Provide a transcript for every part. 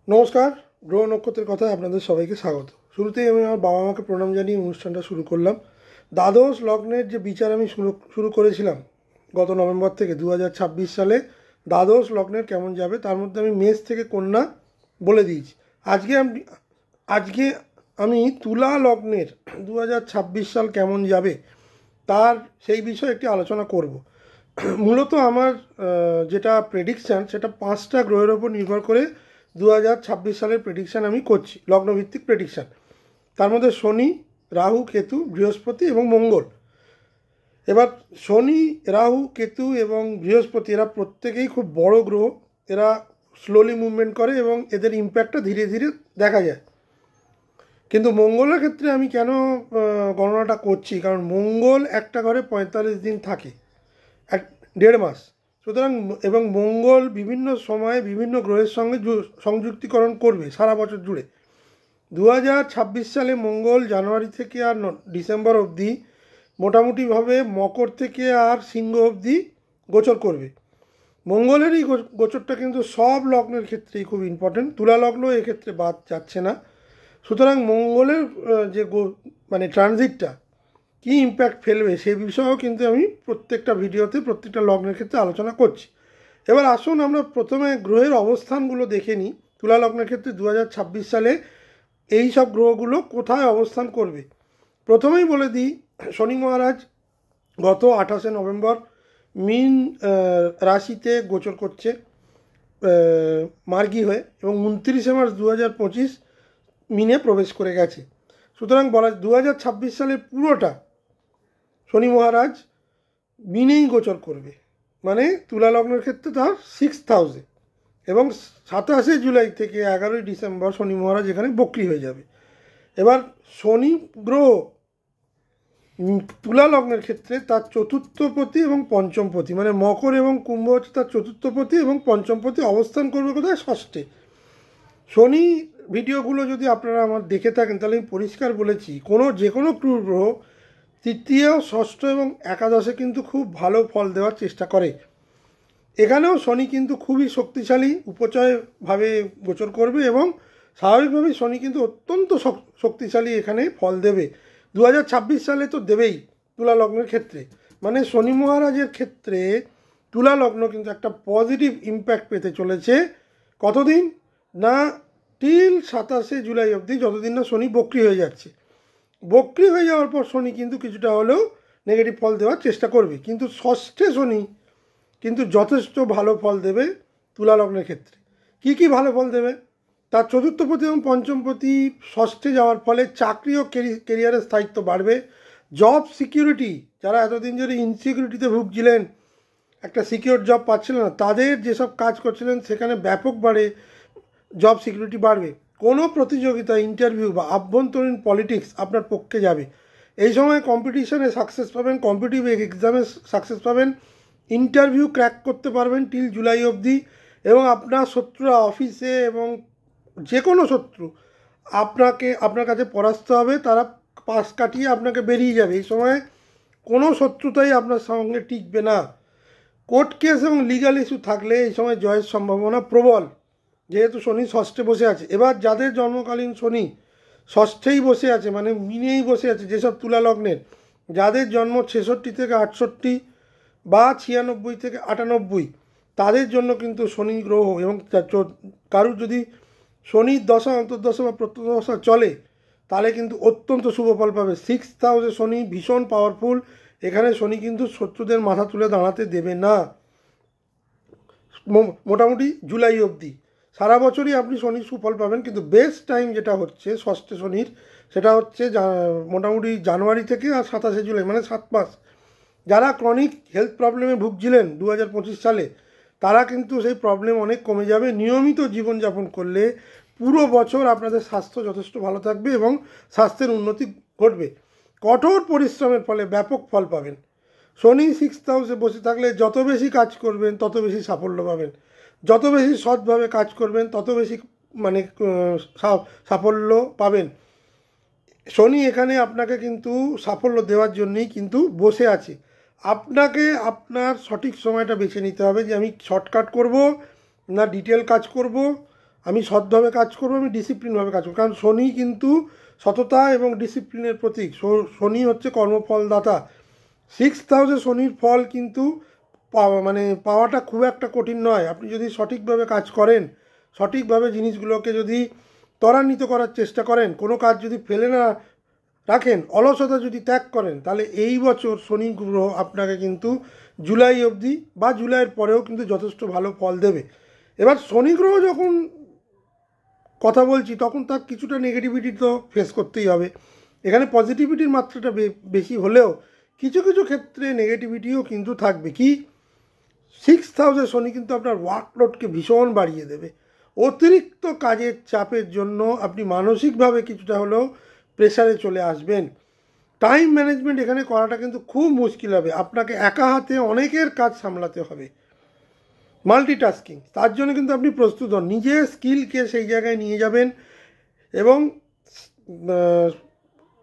নমস্কার। গ্রহ নক্ষত্রের কথায় আপনাদের সবাইকে স্বাগত। শুরুতেই আমি আমার বাবা মাকে প্রণাম জানিয়ে অনুষ্ঠানটা শুরু করলাম। দ্বাদশ লগ্নের যে বিচার আমি শুরু করেছিলাম গত নভেম্বর থেকে 2026 সালে দ্বাদশ লগ্নের কেমন যাবে, তার মধ্যে আমি মেষ থেকে কন্যা বলে দিয়েছি। আজকে আমি তুলা লগ্নের 2026 সাল কেমন যাবে তার সেই বিষয়ে একটি আলোচনা করব। মূলত আমার যেটা প্রেডিকশান সেটা 5টা গ্রহের ওপর নির্ভর করে 2026 সালের প্রেডিকশান আমি করছি, লগ্নভিত্তিক প্রেডিকশান। তার মধ্যে শনি, রাহু, কেতু, বৃহস্পতি এবং মঙ্গল। এবার শনি, রাহু, কেতু এবং বৃহস্পতি এরা প্রত্যেকেই খুব বড় গ্রহ। এরা স্লোলি মুভমেন্ট করে এবং এদের ইম্প্যাক্টটা ধীরে ধীরে দেখা যায়। কিন্তু মঙ্গলের ক্ষেত্রে আমি কেন গণনাটা করছি, কারণ মঙ্গল একটা ঘরে 45 দিন থাকে, 1.5 মাস। সুতরাং এবং মঙ্গল বিভিন্ন সময়ে বিভিন্ন গ্রহের সঙ্গে সংযুক্তিকরণ করবে সারা বছর জুড়ে। 2026 সালে মঙ্গল জানুয়ারি থেকে আর ডিসেম্বর অবধি মোটামুটিভাবে মকর থেকে আর সিংহ অবধি গোচর করবে। মঙ্গলের এই গোচরটা কিন্তু সব লগ্নের ক্ষেত্রেই খুব ইম্পর্টেন্ট, তুলা লগ্ন এক্ষেত্রে বাদ যাচ্ছে না। সুতরাং মঙ্গলের যে মানে ট্রানজিটটা কী ইম্প্যাক্ট ফেলবে সে বিষয়েও কিন্তু আমি প্রত্যেকটা ভিডিওতে প্রত্যেকটা লগ্নের ক্ষেত্রে আলোচনা করছি। এবার আসুন আমরা প্রথমে গ্রহের অবস্থানগুলো দেখে নিই। তুলা লগ্নের ক্ষেত্রে 2026 সালে এই সব গ্রহগুলো কোথায় অবস্থান করবে। প্রথমেই বলে দিই, শনি মহারাজ গত 28শে নভেম্বর মীন রাশিতে গোচর করছে মার্গী হয়ে, এবং 29শে মার্চ 2025 মিনে প্রবেশ করে গেছে। সুতরাং বলা 2026 সালের পুরোটা শনি মহারাজ মিনেই গোচর করবে, মানে তুলা লগ্নের ক্ষেত্রে তার 6th হাউসে। এবং 27শে জুলাই থেকে 11ই ডিসেম্বর শনি মহারাজ এখানে বক্রী হয়ে যাবে। এবার শনি গ্রহ তুলা লগ্নের ক্ষেত্রে তার চতুর্থপতি এবং পঞ্চমপতি, মানে মকর এবং কুম্ভ হচ্ছে তার চতুর্থপতি এবং পঞ্চমপতি অবস্থান করবে কোথায়, ষষ্ঠে। শনি ভিডিওগুলো যদি আপনারা আমার দেখে থাকেন তাহলে আমি পরিষ্কার বলেছি, যে কোনো ক্রূর গ্রহ তৃতীয়, ষষ্ঠ এবং একাদশে কিন্তু খুব ভালো ফল দেওয়ার চেষ্টা করে। এখানেও শনি কিন্তু খুবই শক্তিশালী উপচয়ভাবে গোচর করবে এবং স্বাভাবিকভাবেই শনি কিন্তু অত্যন্ত শক্তিশালী এখানে ফল দেবে। 2026 সালে তো দেবেই তুলা লগ্নের ক্ষেত্রে। মানে শনি মহারাজের ক্ষেত্রে তুলা লগ্ন কিন্তু একটা পজিটিভ ইম্প্যাক্ট পেতে চলেছে। কতদিন না, টিল 27শে জুলাই অবধি, যতদিন না শনি বক্রী হয়ে যাচ্ছে। বক্রী হয়ে যাওয়ার পর শনি কিন্তু কিছুটা হলেও নেগেটিভ ফল দেওয়ার চেষ্টা করবে, কিন্তু ষষ্ঠে শনি কিন্তু যথেষ্ট ভালো ফল দেবে তুলা লগ্নের ক্ষেত্রে। কি কি ভালো ফল দেবে, তার চতুর্থপতি এবং পঞ্চমপতি ষষ্ঠে যাওয়ার ফলে চাকরি ও কেরিয়ারের স্থায়িত্ব বাড়বে। জব সিকিউরিটি, যারা এতদিন ধরে ইনসিকিউরিটিতে ভুগছিলেন, একটা সিকিউর জব পাচ্ছিলেন না, তাদের যেসব কাজ করছিলেন সেখানে ব্যাপকভাবে জব সিকিউরিটি বাড়বে। কোনো প্রতিযোগিতা, ইন্টারভিউ বা আভ্যন্তরীণ পলিটিক্স আপনার পক্ষে যাবে। এই সময় কম্পিটিশনে সাকসেস পাবেন, কম্পিটিটিভ এক্সামে সাকসেস পাবেন, ইন্টারভিউ ক্র্যাক করতে পারবেন টিল জুলাই অবধি। এবং আপনার শত্রুরা অফিসে এবং যে কোনো শত্রু আপনার কাছে পরাস্ত হবে, তারা পাশ কাটিয়ে আপনাকে বেরিয়ে যাবে। এই সময় কোনো শত্রুতাই আপনার সঙ্গে টিকবে না। কোর্ট কেস এবং লিগাল ইস্যু থাকলে এই সময় জয়ের সম্ভাবনা প্রবল, যেহেতু শনি ষষ্ঠে বসে আছে। এবার যাদের জন্মকালীন শনি ষষ্ঠেই বসে আছে, মানে মিনেই বসে আছে, যেসব তুলা লগ্নের যাদের জন্ম 66 থেকে 68 বা 96 থেকে 98, তাদের জন্য কিন্তু শনি গ্রহ এবং কারুর যদি শনির দশা, অন্তর্দশা বা প্রত্যদশা চলে তাহলে কিন্তু অত্যন্ত শুভ ফল পাবে। 6th হাউসে শনি ভীষণ পাওয়ারফুল। এখানে শনি কিন্তু শত্রুদের মাথা তুলে দাঁড়াতে দেবে না মোটামুটি জুলাই অবধি। সারা বছরই আপনি শনির সুফল পাবেন, কিন্তু বেস্ট টাইম যেটা হচ্ছে ষষ্ঠে শনির, সেটা হচ্ছে মোটামুটি জানুয়ারি থেকে আর 27শে জুলাই, মানে 7 মাস। যারা ক্রনিক হেলথ প্রবলেমে ভুগছিলেন 2025 সালে, তারা কিন্তু সেই প্রবলেম অনেক কমে যাবে। নিয়মিত জীবনযাপন করলে পুরো বছর আপনাদের স্বাস্থ্য যথেষ্ট ভালো থাকবে এবং স্বাস্থ্যের উন্নতি ঘটবে। কঠোর পরিশ্রমের ফলে ব্যাপক ফল পাবেন। শনি 6th হাউসে বসে থাকলে যত বেশি কাজ করবেন তত বেশি সাফল্য পাবেন, যত বেশি সৎভাবে কাজ করবেন তত বেশি মানে সাফল্য পাবেন। শনি এখানে আপনাকে কিন্তু সাফল্য দেওয়ার জন্যই কিন্তু বসে আছে। আপনাকে আপনার সঠিক সময়টা বেছে নিতে হবে যে আমি শর্টকাট করব না ডিটেল কাজ করব, আমি সৎভাবে কাজ করবো, আমি ডিসিপ্লিনভাবে কাজ করবো। কারণ শনি কিন্তু সততা এবং ডিসিপ্লিনের প্রতীক। শনি হচ্ছে কর্মফলদাতা। 6th হাউসে শনির ফল কিন্তু পাওয়াটা খুব একটা কঠিন নয়। আপনি যদি সঠিকভাবে কাজ করেন, সঠিকভাবে জিনিসগুলোকে যদি ত্বরান্বিত করার চেষ্টা করেন, কোনো কাজ যদি ফেলে না রাখেন, অলসতা যদি ত্যাগ করেন, তাহলে এই বছর শনি গ্রহ আপনাকে কিন্তু জুলাই অবধি বা জুলাইয়ের পরেও কিন্তু যথেষ্ট ভালো ফল দেবে। এবার শনি গ্রহ যখন কথা বলছি, তখন তার কিছুটা নেগেটিভিটি তো ফেস করতেই হবে। এখানে পজিটিভিটির মাত্রাটা বেশি হলেও কিছু কিছু ক্ষেত্রে নেগেটিভিটিও কিন্তু থাকবে। কি, 6th হাউসে শনি কিন্তু আপনার ওয়ার্কলোডকে ভীষণ বাড়িয়ে দেবে। অতিরিক্ত কাজের চাপের জন্য আপনি মানসিকভাবে কিছুটা হলেও প্রেসারে চলে আসবেন। টাইম ম্যানেজমেন্ট এখানে করাটা কিন্তু খুব মুশকিল হবে। আপনাকে একা হাতে অনেকের কাজ সামলাতে হবে, মাল্টিটাস্কিং। তার জন্য কিন্তু আপনি প্রস্তুত হন, নিজের স্কিলকে সেই জায়গায় নিয়ে যাবেন। এবং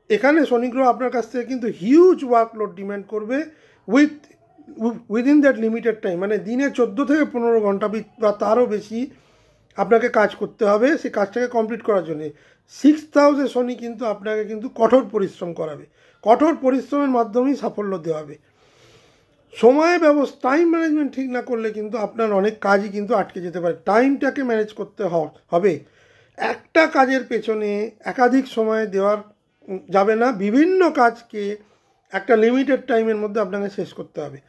এখানে শনি গ্রহ আপনার কাছ থেকে কিন্তু হিউজ ওয়ার্কলোড ডিম্যান্ড করবে উইদিন দ্যাট লিমিটেড টাইম। মানে দিনে 14 থেকে 15 ঘন্টা বা তারও বেশি আপনাকে কাজ করতে হবে সেই কাজটাকে কমপ্লিট করার জন্যে। 6th হাউসে শনি কিন্তু আপনাকে কিন্তু কঠোর পরিশ্রম করাবে। কঠোর পরিশ্রমের মাধ্যমেই সাফল্য দেওয়া হবে। সময় ব্যবস্থা, টাইম ম্যানেজমেন্ট ঠিক না করলে কিন্তু আপনার অনেক কাজই কিন্তু আটকে যেতে পারে। টাইমটাকে ম্যানেজ করতে হবে। একটা কাজের পেছনে একাধিক সময় দেওয়ার যাবে না। বিভিন্ন কাজকে একটা লিমিটেড টাইমের মধ্যে আপনাকে শেষ করতে হবে।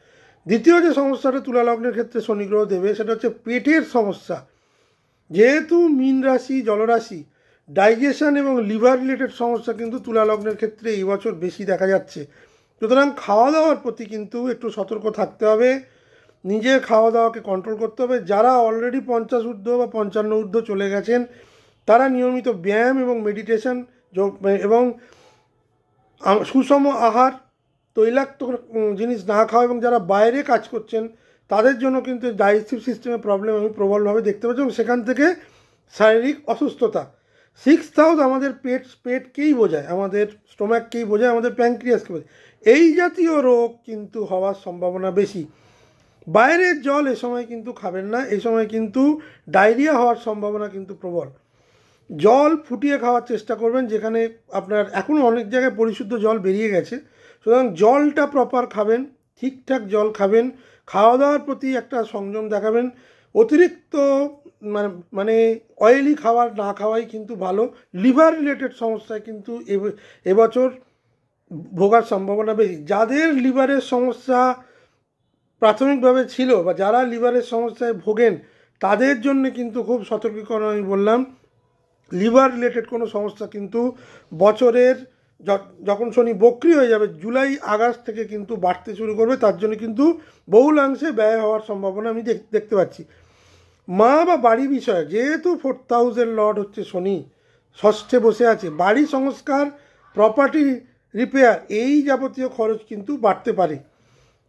দ্বিতীয় যে সমস্যাটা তুলা লগ্নের ক্ষেত্রে শনি গ্রহ দেবে, সেটা হচ্ছে পেটের সমস্যা। যেহেতু মীন রাশি জলরাশি, ডাইজেশন এবং লিভার রিলেটেড সমস্যা কিন্তু তুলা লগ্নের ক্ষেত্রে এই বছর বেশি দেখা যাচ্ছে। সুতরাং খাওয়া দাওয়ার প্রতি কিন্তু একটু সতর্ক থাকতে হবে, নিজের খাওয়া দাওয়াকে কন্ট্রোল করতে হবে। যারা অলরেডি 50 ঊর্ধ্ব বা 55 ঊর্ধ্ব চলে গেছেন, তারা নিয়মিত ব্যায়াম এবং মেডিটেশন এবং সুষম আহার, তৈলাক্ত জিনিস না খাওয়া, এবং যারা বাইরে কাজ করছেন তাদের জন্য কিন্তু ডাইজেস্টিভ সিস্টেমের প্রবলেম আমি প্রবলভাবে দেখতে পাচ্ছি, এবং সেখান থেকে শারীরিক অসুস্থতা। 6th হাউস আমাদের পেটকেই বোঝায়, আমাদের স্টোমাককেই বোঝায়, আমাদের প্যানক্রিয়াসকে বোঝায়। এই জাতীয় রোগ কিন্তু হওয়ার সম্ভাবনা বেশি। বাইরের জল এ সময় কিন্তু খাবেন না, এই সময় কিন্তু ডায়রিয়া হওয়ার সম্ভাবনা কিন্তু প্রবল। জল ফুটিয়ে খাওয়ার চেষ্টা করবেন, যেখানে আপনার এখনও অনেক জায়গায় পরিশুদ্ধ জল বেরিয়ে গেছে। সুতরাং জলটা প্রপার খাবেন, ঠিকঠাক জল খাবেন, খাওয়া দাওয়ার প্রতি একটা সংযম দেখাবেন। অতিরিক্ত মানে অয়েলি খাবার না খাওয়াই কিন্তু ভালো। লিভার রিলেটেড সমস্যায় কিন্তু এবছর ভোগার সম্ভাবনা বেশি। যাদের লিভারের সমস্যা প্রাথমিকভাবে ছিল বা যারা লিভারের সমস্যায় ভোগেন, তাদের জন্য কিন্তু খুব সতর্কীকরণ আমি বললাম। লিভার রিলেটেড কোনো সমস্যা কিন্তু বছরের যখন শনি বক্রি হয়ে যাবে, জুলাই আগস্ট থেকে কিন্তু বাড়তে শুরু করবে। তার জন্য কিন্তু বহুলাংশে ব্যয় হওয়ার সম্ভাবনা আমি দেখতে পাচ্ছি। মা বা বাড়ি বিষয়ে, যেহেতু 4th হাউসের লর্ড হচ্ছে শনি, ষষ্ঠে বসে আছে, বাড়ি সংস্কার, প্রপার্টি রিপেয়ার, এই যাবতীয় খরচ কিন্তু বাড়তে পারে।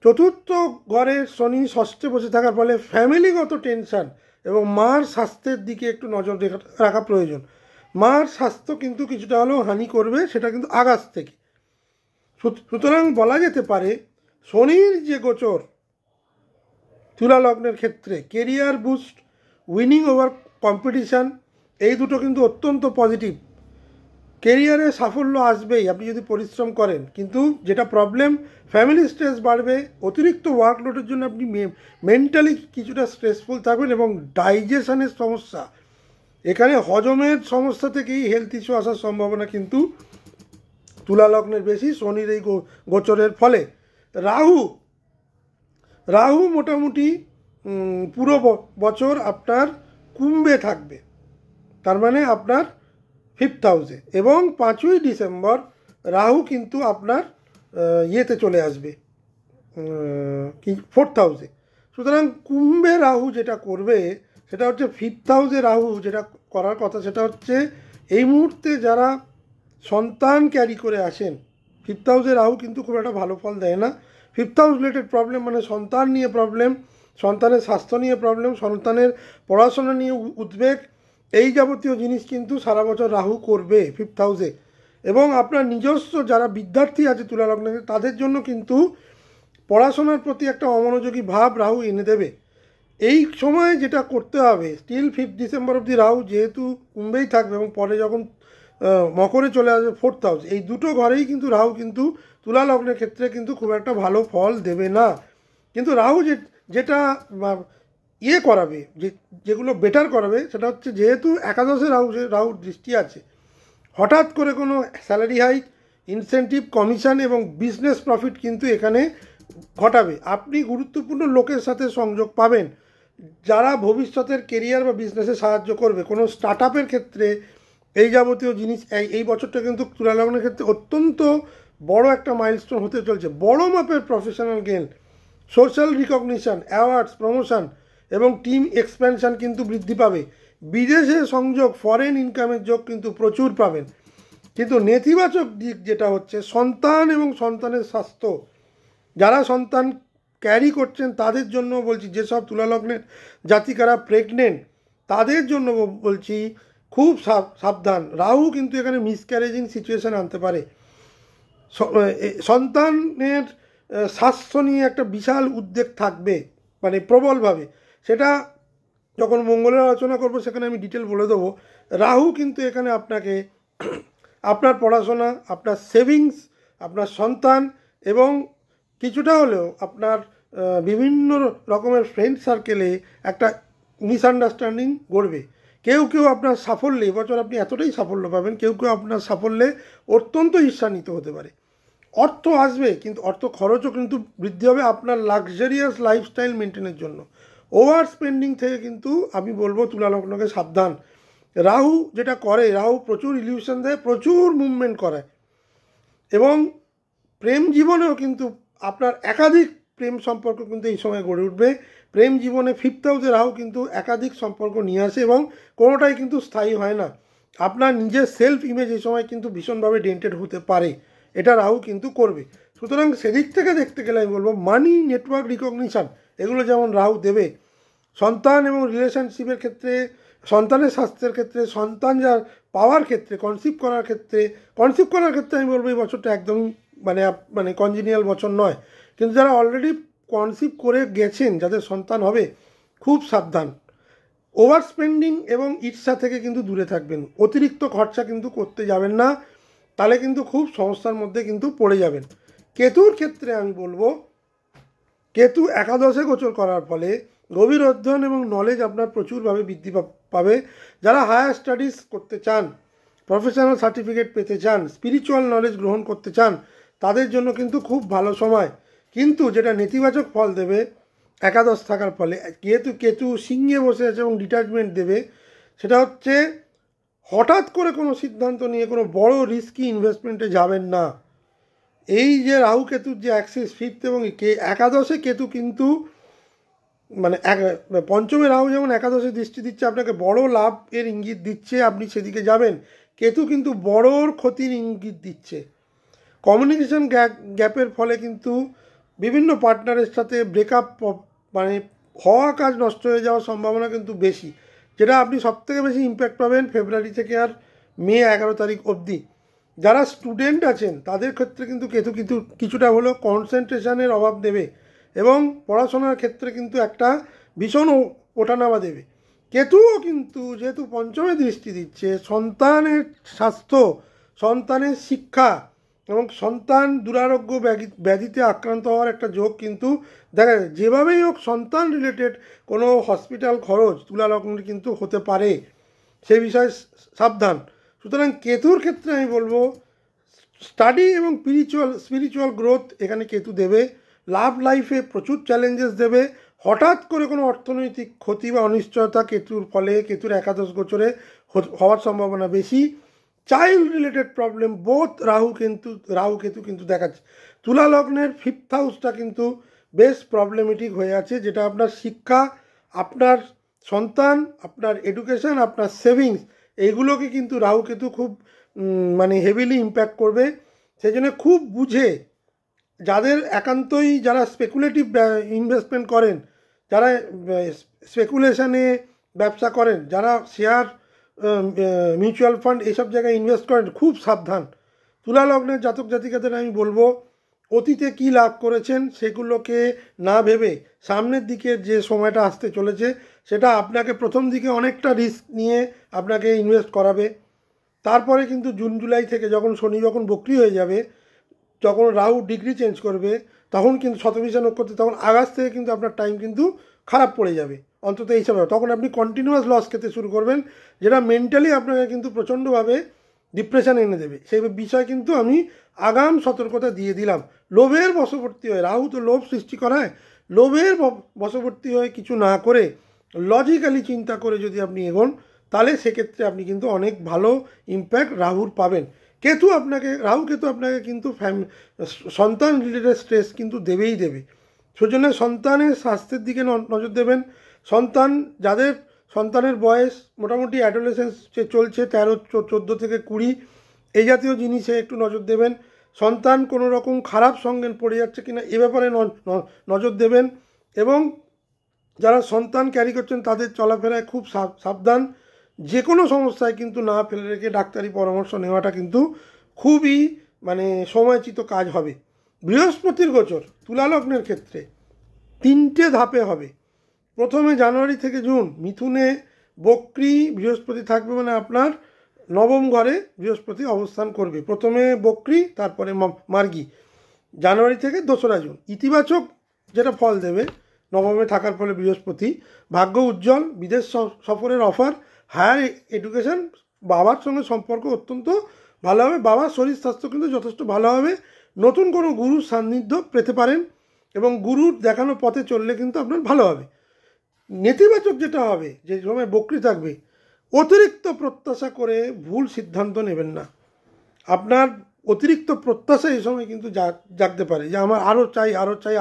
4th ঘরের শনি ষষ্ঠে বসে থাকার ফলে ফ্যামিলিগত টেনশন এবং মার স্বাস্থ্যের দিকে একটু নজর রাখা প্রয়োজন। মার স্বাস্থ্য কিন্তু কিছুটা হলেও হানি করবে, সেটা কিন্তু আগস্ট থেকে। সুতরাং বলা যেতে পারে শনির যে গোচর তুলা লগ্নের ক্ষেত্রে career boost, winning over competition, এই দুটো কিন্তু অত্যন্ত পজিটিভ। কেরিয়ারে সাফল্য আসবেই আপনি যদি পরিশ্রম করেন, কিন্তু যেটা প্রবলেম, ফ্যামিলি স্ট্রেস বাড়বে। অতিরিক্ত ওয়ার্কলোডের জন্য আপনি মেন্টালি কিছুটা স্ট্রেসফুল থাকবেন, এবং ডাইজেশনের সমস্যা, এখানে হজমের সমস্যা থেকেই হেলথ ইস্যু আসার সম্ভাবনা কিন্তু তুলা লগ্নের বেশি শনির এই গোচরের ফলে। রাহু মোটামুটি পুরো বছর আপনার কুম্ভে থাকবে, তার মানে আপনার 5th হাউসে, এবং 5ই ডিসেম্বর রাহু কিন্তু আপনার ইয়েতে চলে আসবে, কি 4th হাউসে। সুতরাং কুম্ভে রাহু যেটা করবে সেটা হচ্ছে 5th হাউসে রাহু যেটা করার কথা, সেটা হচ্ছে এই মুহূর্তে যারা সন্তান ক্যারি করে আসেন, 5th হাউসে রাহু কিন্তু খুব একটা ভালো ফল দেয় না। 5th হাউস রিলেটেড প্রবলেম মানে সন্তান নিয়ে প্রবলেম, সন্তানের স্বাস্থ্য নিয়ে প্রবলেম, সন্তানের পড়াশোনা নিয়ে উদ্বেগ, এই যাবতীয় জিনিস কিন্তু সারা বছর রাহু করবে 5th হাউসে। এবং আপনার নিজস্ব যারা বিদ্যার্থী আছে তুলা লগ্নে, তাদের জন্য কিন্তু পড়াশোনার প্রতি একটা অমনোযোগী ভাব রাহু এনে দেবে। এই সময় যেটা করতে হবে, স্টিল 5 ডিসেম্বর অবধি রাহু যেহেতু কুম্ভেই থাকবে এবং পরে যখন মকরে চলে আসবে 4th হাউস, এই দুটো ঘরেই কিন্তু রাহু কিন্তু তুলা লগ্নের ক্ষেত্রে কিন্তু খুব একটা ভালো ফল দেবে না। কিন্তু রাহু যেটা ইয়ে করাবে, যেগুলো বেটার করাবে, সেটা হচ্ছে যেহেতু একাদশে রাহুর দৃষ্টি আছে, হঠাৎ করে কোনো স্যালারি হাইক, ইনসেন্টিভ, কমিশন এবং বিজনেস প্রফিট কিন্তু এখানে ঘটাবে। আপনি গুরুত্বপূর্ণ লোকের সাথে সংযোগ পাবেন যারা ভবিষ্যতের কেরিয়ার বা বিজনেসে সাহায্য করবে। কোনো স্টার্ট আপের ক্ষেত্রে এই যাবতীয় জিনিস এই বছরটা কিন্তু তুলা লগ্নের ক্ষেত্রে অত্যন্ত বড় একটা মাইলস্টোন হতে চলছে। বড় মাপের professional gain, social recognition, awards, promotion এবং টিম এক্সপ্যানশন কিন্তু বৃদ্ধি পাবে। বিদেশে সংযোগ, ফরেন ইনকামের যোগ কিন্তু প্রচুর পাবেন। কিন্তু নেতিবাচক দিক যেটা হচ্ছে সন্তান এবং সন্তানের স্বাস্থ্য, যারা সন্তান ক্যারি করছেন তাদের জন্য বলছি, যেসব তুলালগ্নের জাতিকারা প্রেগনেন্ট তাদের জন্য বলছি খুব সাবধান। রাহু কিন্তু এখানে মিসক্যারেজিং সিচুয়েশান আনতে পারে। সন্তানের স্বাস্থ্য নিয়ে একটা বিশাল উদ্বেগ থাকবে, মানে প্রবলভাবে। সেটা যখন মঙ্গলের আলোচনা করব সেখানে আমি ডিটেল বলে দেবো। রাহু কিন্তু এখানে আপনাকে আপনার পড়াশোনা, আপনার সেভিংস, আপনার সন্তান এবং কিছুটা হলেও আপনার বিভিন্ন রকমের ফ্রেন্ড সার্কেলে একটা মিসআন্ডারস্ট্যান্ডিং গড়বে। কেউ কেউ আপনার সাফল্যে, এবছর আপনি এতটাই সাফল্য পাবেন, কেউ কেউ আপনার সাফল্যে অত্যন্ত ঈর্ষান্বিত হতে পারে। অর্থ আসবে, কিন্তু অর্থ খরচও কিন্তু বৃদ্ধি হবে আপনার লাক্সারিয়াস লাইফস্টাইল মেনটেনের জন্য। ওভার স্পেন্ডিং থেকে কিন্তু আমি বলবো তুলা লগ্নকে সাবধান। রাহু যেটা করে, রাহু প্রচুর ইলিউশন দেয়, প্রচুর মুভমেন্ট করায় এবং প্রেম জীবনেও কিন্তু আপনার একাধিক প্রেম সম্পর্ক কিন্তু এই সময় গড়ে উঠবে। প্রেম জীবনে 5th হাউসে রাহু কিন্তু একাধিক সম্পর্ক নিয়ে আসে এবং কোনোটাই কিন্তু স্থায়ী হয় না। আপনার নিজের সেলফ ইমেজ এই সময় কিন্তু ভীষণভাবে ডেন্টেড হতে পারে, এটা রাহু কিন্তু করবে। সুতরাং সেদিক থেকে দেখতে গেলে আমি বলবো মানি, নেটওয়ার্ক, রিকগনিশন এগুলো যেমন রাহু দেবে, সন্তান এবং রিলেশনশিপের ক্ষেত্রে, সন্তানের স্বাস্থ্যের ক্ষেত্রে, সন্তান যার পাওয়ার ক্ষেত্রে, কনসিভ করার ক্ষেত্রে আমি বলবো এই বছরটা একদমই মানে কনজিনিয়াল বছর নয়। কিন্তু যারা অলরেডি কনসিভ করে গেছেন, যাদের সন্তান হবে, খুব সাবধান। ওভার স্পেন্ডিং এবং ঈর্ষা থেকে কিন্তু দূরে থাকবেন। অতিরিক্ত খরচা কিন্তু করতে যাবেন না, তাহলে কিন্তু খুব সমস্যার মধ্যে কিন্তু পড়ে যাবেন। কেতুর ক্ষেত্রে আমি বলবো, কেতু একাদশে গোচর করার ফলে গভীর অধ্যয়ন এবং নলেজ আপনার প্রচুরভাবে বৃদ্ধি পাবে। যারা হায়ার স্টাডিজ করতে চান, প্রফেশনাল সার্টিফিকেট পেতে চান, স্পিরিচুয়াল নলেজ গ্রহণ করতে চান, তাদের জন্য কিন্তু খুব ভালো সময়। কিন্তু যেটা নেতিবাচক ফল দেবে একাদশ থাকার ফলে, কেতু সিংহে বসে আছে এবং ডিটাচমেন্ট দেবে, সেটা হচ্ছে হঠাৎ করে কোনো সিদ্ধান্ত নিয়ে কোনো বড় রিস্কি ইনভেস্টমেন্টে যাবেন না। এই যে রাহু কেতুর যে অ্যাক্সিস 5th এবং একাদশে কেতু কিন্তু মানে পঞ্চমে রাহু যেমন একাদশে দৃষ্টি দিচ্ছে, আপনাকে বড় লাভ এর ইঙ্গিত দিচ্ছে, আপনি সেদিকে যাবেন। কেতু কিন্তু বড়র ক্ষতির ইঙ্গিত দিচ্ছে। কমিউনিকেশন গ্যাপের ফলে কিন্তু বিভিন্ন পার্টনারের সাথে ব্রেকআপ, মানে হওয়া কাজ নষ্ট হয়ে যাওয়ার সম্ভাবনা কিন্তু বেশি, যেটা আপনি সবথেকে বেশি ইম্প্যাক্ট পাবেন ফেব্রুয়ারি থেকে আর মে 11 তারিখ অবধি। যারা স্টুডেন্ট আছেন তাদের ক্ষেত্রে কিন্তু কেতু কিছুটা হলেও কনসেন্ট্রেশনের অভাব দেবে এবং পড়াশোনার ক্ষেত্রে কিন্তু একটা ভীষণ ওঠানামা দেবে। কেতুও কিন্তু যেহেতু পঞ্চমে দৃষ্টি দিচ্ছে, সন্তানের স্বাস্থ্য, সন্তানের শিক্ষা এবং সন্তান দুরারোগ্য ব্যাধিতে আক্রান্ত হওয়ার একটা যোগ কিন্তু দেখা যায়। যেভাবেই হোক সন্তান রিলেটেড কোনো হসপিটাল খরচ তুলা লগ্নের কিন্তু হতে পারে, সে বিষয়ে সাবধান। সুতরাং কেতুর ক্ষেত্রে আমি বলবো স্টাডি এবং স্পিরিচুয়াল গ্রোথ এখানে কেতু দেবে। লাভ লাইফে প্রচুর চ্যালেঞ্জেস দেবে। হঠাৎ করে কোনো অর্থনৈতিক ক্ষতি বা অনিশ্চয়তা কেতুর ফলে, কেতুর একাদশ গোচরে হওয়ার সম্ভাবনা বেশি। Child related problem both Rahu Ketu কিন্তু দেখাচ্ছে। তুলা লগ্নের 5th হাউসটা কিন্তু বেশ প্রবলেমেটিক হয়ে আছে, যেটা আপনার শিক্ষা, আপনার সন্তান, আপনার এডুকেশন, আপনার সেভিংস, এইগুলোকে কিন্তু রাহু কেতু খুব মানে হেভিলি ইম্প্যাক্ট করবে। সেই জন্য খুব বুঝে, যাদের একান্তই, যারা স্পেকুলেটিভ ইনভেস্টমেন্ট করেন, যারা স্পেকুলেশনে ব্যবসা করেন, যারা শেয়ার, মিউচুয়াল ফান্ড এইসব জায়গায় ইনভেস্ট করেন, খুব সাবধান। তুলা লগ্নের জাতক জাতিকাদের আমি বলবো অতীতে কি লাভ করেছেন সেগুলোকে না ভেবে সামনের দিকে যে সময়টা আসতে চলেছে সেটা আপনাকে প্রথম দিকে অনেকটা রিস্ক নিয়ে আপনাকে ইনভেস্ট করাবে। তারপরে কিন্তু জুন জুলাই থেকে যখন শনি যখন বক্রি হয়ে যাবে, যখন রাহু ডিগ্রি চেঞ্জ করবে, তখন কিন্তু শতভিষা নক্ষত্রে তখন আগস্ট থেকে কিন্তু আপনার টাইম কিন্তু খারাপ পড়ে যাবে, অন্তত এই সময় তখন আপনি কন্টিনিউয়াস লস খেতে শুরু করবেন, যেটা মেন্টালি আপনাকে কিন্তু প্রচণ্ডভাবে ডিপ্রেশন এনে দেবে। সেই বিষয় কিন্তু আমি আগাম সতর্কতা দিয়ে দিলাম। লোভের বশবর্তী হয়ে, রাহু তো লোভ সৃষ্টি করায়, লোভের বশবর্তী হয়ে কিছু না করে লজিক্যালি চিন্তা করে যদি আপনি এগোন, তাহলে সেক্ষেত্রে আপনি কিন্তু অনেক ভালো ইম্প্যাক্ট রাহুর পাবেন। রাহু কেতু আপনাকে কিন্তু সন্তান রিলেটেড স্ট্রেস কিন্তু দেবেই দেবে। সেজন্য সন্তানের স্বাস্থ্যের দিকে নজর দেবেন। যাদের সন্তানের বয়স মোটামুটি অ্যাডোলেসেন্স চলছে 13-14 থেকে 20, এই জাতীয় জিনিসে একটু নজর দেবেন। সন্তান কোনো রকম খারাপ সঙ্গে পড়ে যাচ্ছে কিনা এ ব্যাপারে নজর দেবেন। এবং যারা সন্তান ক্যারি করছেন তাদের চলাফেরায় খুব সাবধান। যে কোনো সমস্যায় কিন্তু না ফেলে রেখে ডাক্তারি পরামর্শ নেওয়াটা কিন্তু খুবই সময়চিত কাজ হবে। বৃহস্পতির গোচর তুলা লগ্নের ক্ষেত্রে 3টে ধাপে হবে। প্রথমে জানুয়ারি থেকে জুন মিথুনে বক্রি বৃহস্পতি থাকবে, আপনার নবম ঘরে বৃহস্পতি অবস্থান করবে। প্রথমে বক্রি, তারপরে মার্গী। জানুয়ারি থেকে 2রা জুন ইতিবাচক যেটা ফল দেবে নবমে থাকার ফলে বৃহস্পতি, ভাগ্য উজ্জ্বল, বিদেশ সফরের অফার, হায়ার এডুকেশন, বাবার সঙ্গে সম্পর্ক অত্যন্ত ভালো হবে, বাবার শরীর স্বাস্থ্য কিন্তু যথেষ্ট ভালো হবে। নতুন কোনো গুরুর সান্নিধ্য পেতে পারেন এবং গুরুর দেখানো পথে চললে কিন্তু আপনার ভালো হবে। নেতিবাচক যেটা হবে, যে সময় বক্রি থাকবে, অতিরিক্ত প্রত্যাশা করে ভুল সিদ্ধান্ত নেবেন না। আপনার অতিরিক্ত প্রত্যাশা এই সময় কিন্তু জাগতে পারে যে আমার আরও চাই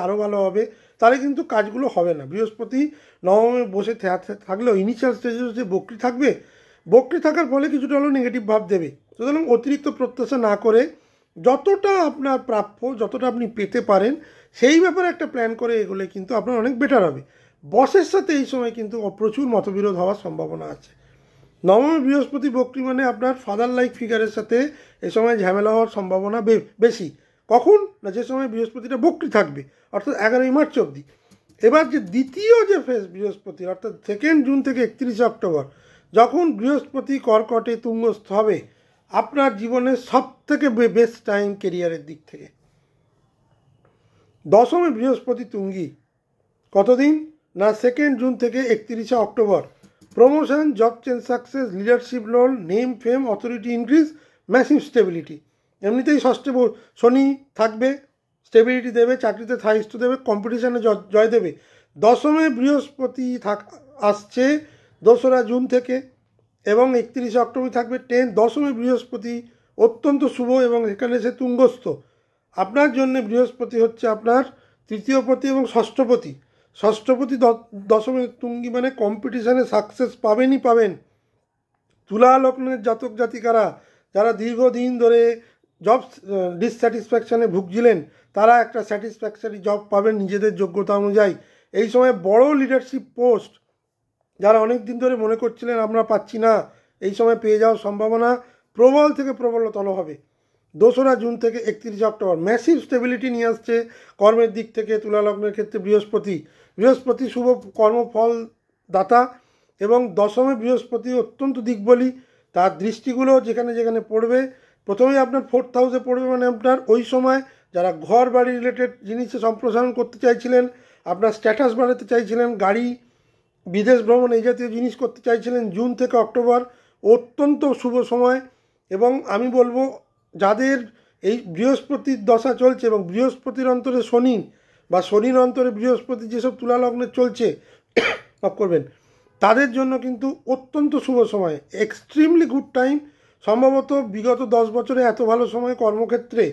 আরও ভালো হবে, তাহলে কিন্তু কাজগুলো হবে না। বৃহস্পতি নবমে বসে থাকলেও ইনিশিয়াল স্টেজে যে বক্রি থাকার ফলে কিছুটা হলেও নেগেটিভ ভাব দেবে। সুতরাং অতিরিক্ত প্রত্যাশা না করে যতটা আপনার প্রাপ্য, যতটা আপনি পেতে পারেন সেই ব্যাপারে একটা প্ল্যান করে এগোলে কিন্তু আপনার অনেক বেটার হবে। বসের সাথে এই সময় কিন্তু প্রচুর মতবিরোধ হওয়ার সম্ভাবনা আছে। নবমে বৃহস্পতি বক্রি আপনার ফাদার লাইক ফিগারের সাথে এই সময় ঝামেলা হওয়ার সম্ভাবনা বেশি। কখন না, যে সময় বৃহস্পতিটা বক্রি থাকবে, অর্থাৎ 11ই মার্চ অবধি। এবার যে দ্বিতীয় যে ফেজ বৃহস্পতি, অর্থাৎ 2 জুন থেকে 31 অক্টোবর, যখন বৃহস্পতি কর্কটে তুঙ্গস্থ হবে, আপনার জীবনের সবথেকে বেস্ট টাইম কেরিয়ারের দিক থেকে। 10মে বৃহস্পতি তুঙ্গি, কতদিন না 2 জুন থেকে 31 October. Promotion, job change, success, leadership role, name, fame, authority increase, massive stability. এমনিতেই ষষ্ঠে শনি থাকবে, স্টেবিলিটি দেবে, চাকরিতে স্থায়িত্ব দেবে, কম্পিটিশানে জয় দেবে। 10মে বৃহস্পতি আসছে 2রা জুন থেকে এবং 31 অক্টোবর থাকবে 10মে বৃহস্পতি অত্যন্ত শুভ এবং এখানে সে তুঙ্গস্থ। আপনার জন্য বৃহস্পতি হচ্ছে আপনার তৃতীয়পতি এবং ষষ্ঠপতি। ষষ্ঠপতি 10মে তুঙ্গি কম্পিটিশানে সাকসেস পাবেন। তুলা লগ্নের জাতক জাতিকারা যারা দীর্ঘদিন ধরে জব ডিসস্যাটিসফ্যাকশানে ভুগছিলেন, তারা একটা স্যাটিসফ্যাকশারি জব পাবেন নিজেদের যোগ্যতা অনুযায়ী। এই সময় বড় লিডারশিপ পোস্ট যারা অনেক দিন ধরে মনে করছিলেন আমরা পাচ্ছি না, এই সময় পেয়ে যাওয়ার সম্ভাবনা প্রবল থেকে প্রবলতর হবে। 2রা জুন থেকে 31 অক্টোবর ম্যাসিভ স্টেবিলিটি নিয়ে আসছে কর্মের দিক থেকে। তুলা লগ্নের ক্ষেত্রে বৃহস্পতি শুভ কর্মফল দাতা এবং 10মে বৃহস্পতি অত্যন্ত দিকবলী। তার দৃষ্টিগুলো যেখানে যেখানে পড়বে, প্রথমেই আপনার 4th হাউসে পড়বে, আপনার ওই সময় যারা ঘর বাড়ি রিলেটেড জিনিসে সম্প্রসারণ করতে চাইছিলেন, আপনার স্ট্যাটাস বাড়াতে চাইছিলেন, গাড়ি, বিদেশ ভ্রমণ এই জাতীয় জিনিস করতে চাইছিলেন, জুন থেকে অক্টোবর অত্যন্ত শুভ সময়। এবং আমি বলবো যাদের এই বৃহস্পতির দশা চলছে এবং বৃহস্পতির অন্তরে শনি বা শনির অন্তরে বৃহস্পতি যেসব তুলা লগ্নে চলছে করবেন, তাদের জন্য কিন্তু অত্যন্ত শুভ সময়, এক্সট্রিমলি গুড টাইম। সম্ভবত বিগত 10 বছরে এত ভালো সময় কর্মক্ষেত্রে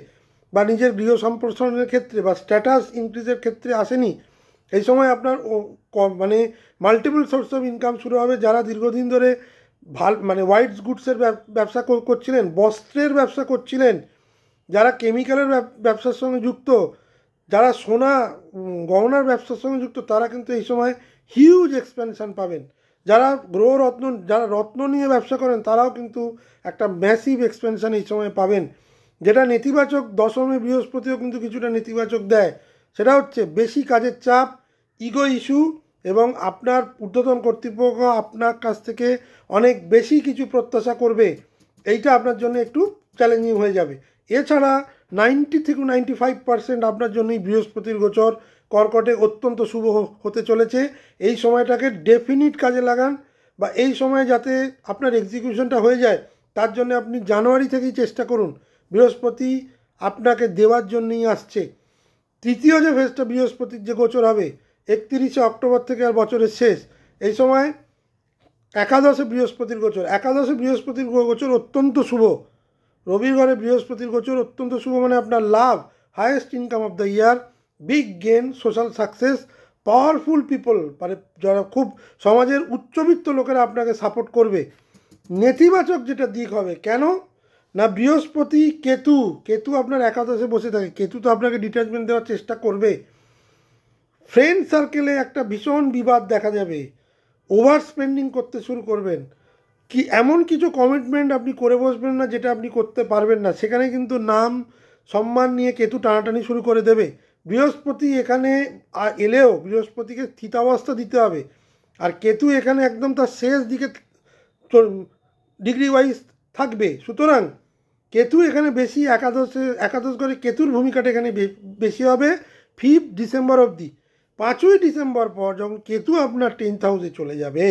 বা নিজের গৃহ সম্প্রসারণের ক্ষেত্রে বা স্ট্যাটাস ইনক্রিজের ক্ষেত্রে আসেনি। এই সময় আপনার মাল্টিপল সোর্স অফ ইনকাম শুরু হবে। যারা দীর্ঘদিন ধরে হোয়াইট গুডসের ব্যবসা করছিলেন, বস্ত্রের ব্যবসা করছিলেন, যারা কেমিক্যালের ব্যবসার সঙ্গে যুক্ত, যারা সোনা গহনার ব্যবসার সঙ্গে যুক্ত, তারা কিন্তু এই সময় হিউজ এক্সপেনশন পাবেন। যারা যারা রত্ন নিয়ে ব্যবসা করেন, তারাও কিন্তু একটা ম্যাসিভ এক্সপেনশন এই সময় পাবেন। যেটা নেতিবাচক দশমে বৃহস্পতিও কিন্তু কিছুটা নেতিবাচক দেয়, সেটা হচ্ছে বেশি কাজের চাপ, ইগো ইস্যু এবং আপনার ঊর্ধ্বতন কর্তৃপক্ষ আপনার কাছ থেকে অনেক বেশি কিছু প্রত্যাশা করবে, এইটা আপনার জন্য একটু চ্যালেঞ্জিং হয়ে যাবে। এছাড়া 90 থেকে 95% আপনার জন্যই বৃহস্পতির গোচর কর্কটে অত্যন্ত শুভ হতে চলেছে। এই সময়টাকে ডেফিনিট কাজে লাগান, বা এই সময় যাতে আপনার এক্সিকিউশনটা হয়ে যায় তার জন্য আপনি জানুয়ারি থেকেই চেষ্টা করুন। বৃহস্পতি আপনাকে দেওয়ার জন্যই আসছে। তৃতীয় যে ফেজটা বৃহস্পতির যে গোচর হবে 31শে অক্টোবর থেকে আর বছরের শেষ, এই সময় একাদশে বৃহস্পতির গোচর। একাদশে বৃহস্পতির গোচর অত্যন্ত শুভ। রবির ঘরে বৃহস্পতির গোচর অত্যন্ত শুভ, মানে আপনার লাভ, highest income of the year, big gain, social success, powerful people, মানে যারা খুব সমাজের উচ্চবিত্ত লোকেরা আপনাকে সাপোর্ট করবে। নেতিবাচক যেটা দিক হবে, কেন না বৃহস্পতি কেতু আপনার একাদশে বসে থাকে। কেতু তো আপনাকে ডিট্যাচমেন্ট দেওয়ার চেষ্টা করবে। ফ্রেন্ড সার্কেলে একটা ভীষণ বিবাদ দেখা যাবে, ওভার স্পেন্ডিং করতে শুরু করবেন, কি এমন কিছু কমিটমেন্ট আপনি করে বসবেন না যেটা আপনি করতে পারবেন না, সেখানে কিন্তু নাম সম্মান নিয়ে কেতু টানাটানি শুরু করে দেবে। বৃহস্পতি এখানে এলেও বৃহস্পতিকে স্থিতাবস্থা দিতে হবে, আর কেতু এখানে একদম তার শেষ দিকে ডিগ্রি ওয়াইজ থাকবে। সুতরাং কেতু এখানে বেশি একাদশ ঘরে কেতুর ভূমিকাটা এখানে বেশি হবে 5 ডিসেম্বর অবধি। 5ই ডিসেম্বর পর যখন কেতু আপনার 10th হাউসে চলে যাবে,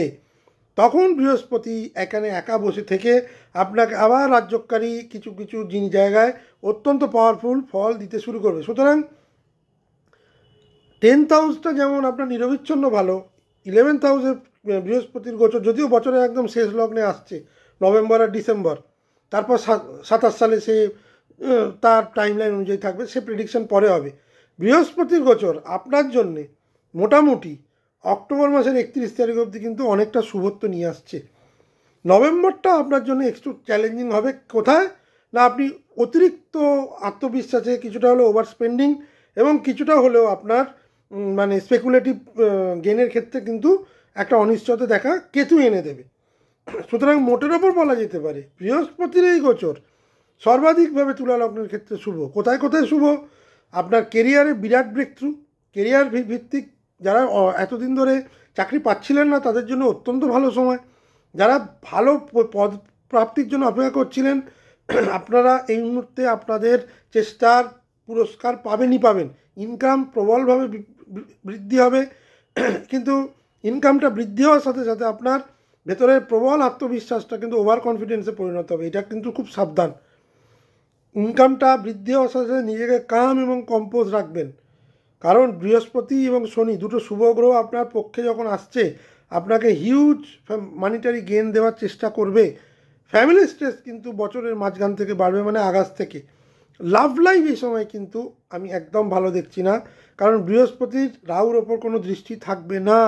তখন বৃহস্পতি এখানে একা বসে থেকে আপনাকে আবার রাজ্যকারী কিছু কিছু জায়গায় অত্যন্ত পাওয়ারফুল ফল দিতে শুরু করবে। সুতরাং 10th হাউসটা যেমন আপনার নিরবিচ্ছিন্ন ভালো, 11th হাউসে বৃহস্পতির গোচর, যদিও বছরের একদম শেষ লগ্নে আসছে নভেম্বর আর ডিসেম্বর, তারপর 27 সালে সে তার টাইমলাইন অনুযায়ী থাকবে, সে প্রেডিকশন পরে হবে। বৃহস্পতির গোচর আপনার জন্যে মোটামুটি অক্টোবর মাসের 31 তারিখ অবধি কিন্তু অনেকটা শুভত্ব নিয়ে আসছে। নভেম্বরটা আপনার জন্য একটু চ্যালেঞ্জিং হবে। কোথায় না আপনি অতিরিক্ত আত্মবিশ্বাসে কিছুটা হলেও ওভার স্পেন্ডিং এবং কিছুটা হলেও আপনার মানে স্পেকুলেটিভ গেনের ক্ষেত্রে কিন্তু একটা অনিশ্চয়তা দেখা কেতু এনে দেবে। সুতরাং মোটের ওপর বলা যেতে পারে বৃহস্পতির এই গোচর সর্বাধিকভাবে তুলা লগ্নের ক্ষেত্রে শুভ। কোথায় কোথায় শুভ? আপনার কেরিয়ারে বিরাট ব্রেক থ্রু, কেরিয়ার ভিত্তিক, যারা এতদিন ধরে চাকরি পাচ্ছিলেন না তাদের জন্য অত্যন্ত ভালো সময়, যারা ভালো পদ প্রাপ্তির জন্য অপেক্ষা করছিলেন আপনারা এই মুহূর্তে আপনাদের চেষ্টার পুরস্কার পাবেনই পাবেন। ইনকাম প্রবলভাবে বৃদ্ধি হবে, কিন্তু ইনকামটা বৃদ্ধি হওয়ার সাথে সাথে আপনার ভেতরের প্রবল আত্মবিশ্বাসটা কিন্তু ওভার কনফিডেন্সে পরিণত হবে, এটা কিন্তু খুব সাবধান। ইনকামটা বৃদ্ধি হওয়ার সাথে সাথে নিজেকে কাম এবং কম্পোজ রাখবেন, কারণ বৃহস্পতি এবং শনি দুটো শুভ গ্রহ আপনার পক্ষে যখন আসছে আপনাকে হিউজ মানিটারি গেন দেওয়ার চেষ্টা করবে। ফ্যামিলি স্ট্রেস কিন্তু বছরের মাঝখান থেকে বাড়বে, মানে আগস্ট থেকে। লাভ লাইফ এই সময় কিন্তু আমি একদম ভালো দেখছি না, কারণ বৃহস্পতির রাহুর ওপর কোনো দৃষ্টি থাকবে না।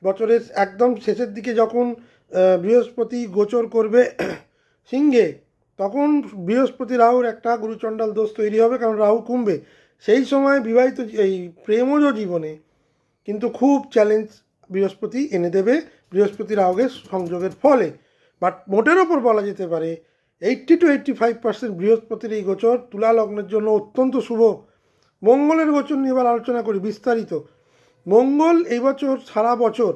বছরের একদম শেষের দিকে যখন বৃহস্পতি গোচর করবে সিংহে, তখন বৃহস্পতি রাহুর একটা গুরুচণ্ডাল দোষ তৈরি হবে, কারণ রাহু কুম্ভে। সেই সময় বিবাহিত এই প্রেমজ জীবনে কিন্তু খুব চ্যালেঞ্জ বৃহস্পতি এনে দেবে বৃহস্পতি রাহুর সংযোগের ফলে। বাট মোটের ওপর বলা যেতে পারে 80 to 85% বৃহস্পতির এই গোচর তুলা লগ্নের জন্য অত্যন্ত শুভ। মঙ্গলের গোচর নিয়ে এবার আলোচনা করি বিস্তারিত। মঙ্গল এই বছর সারা বছর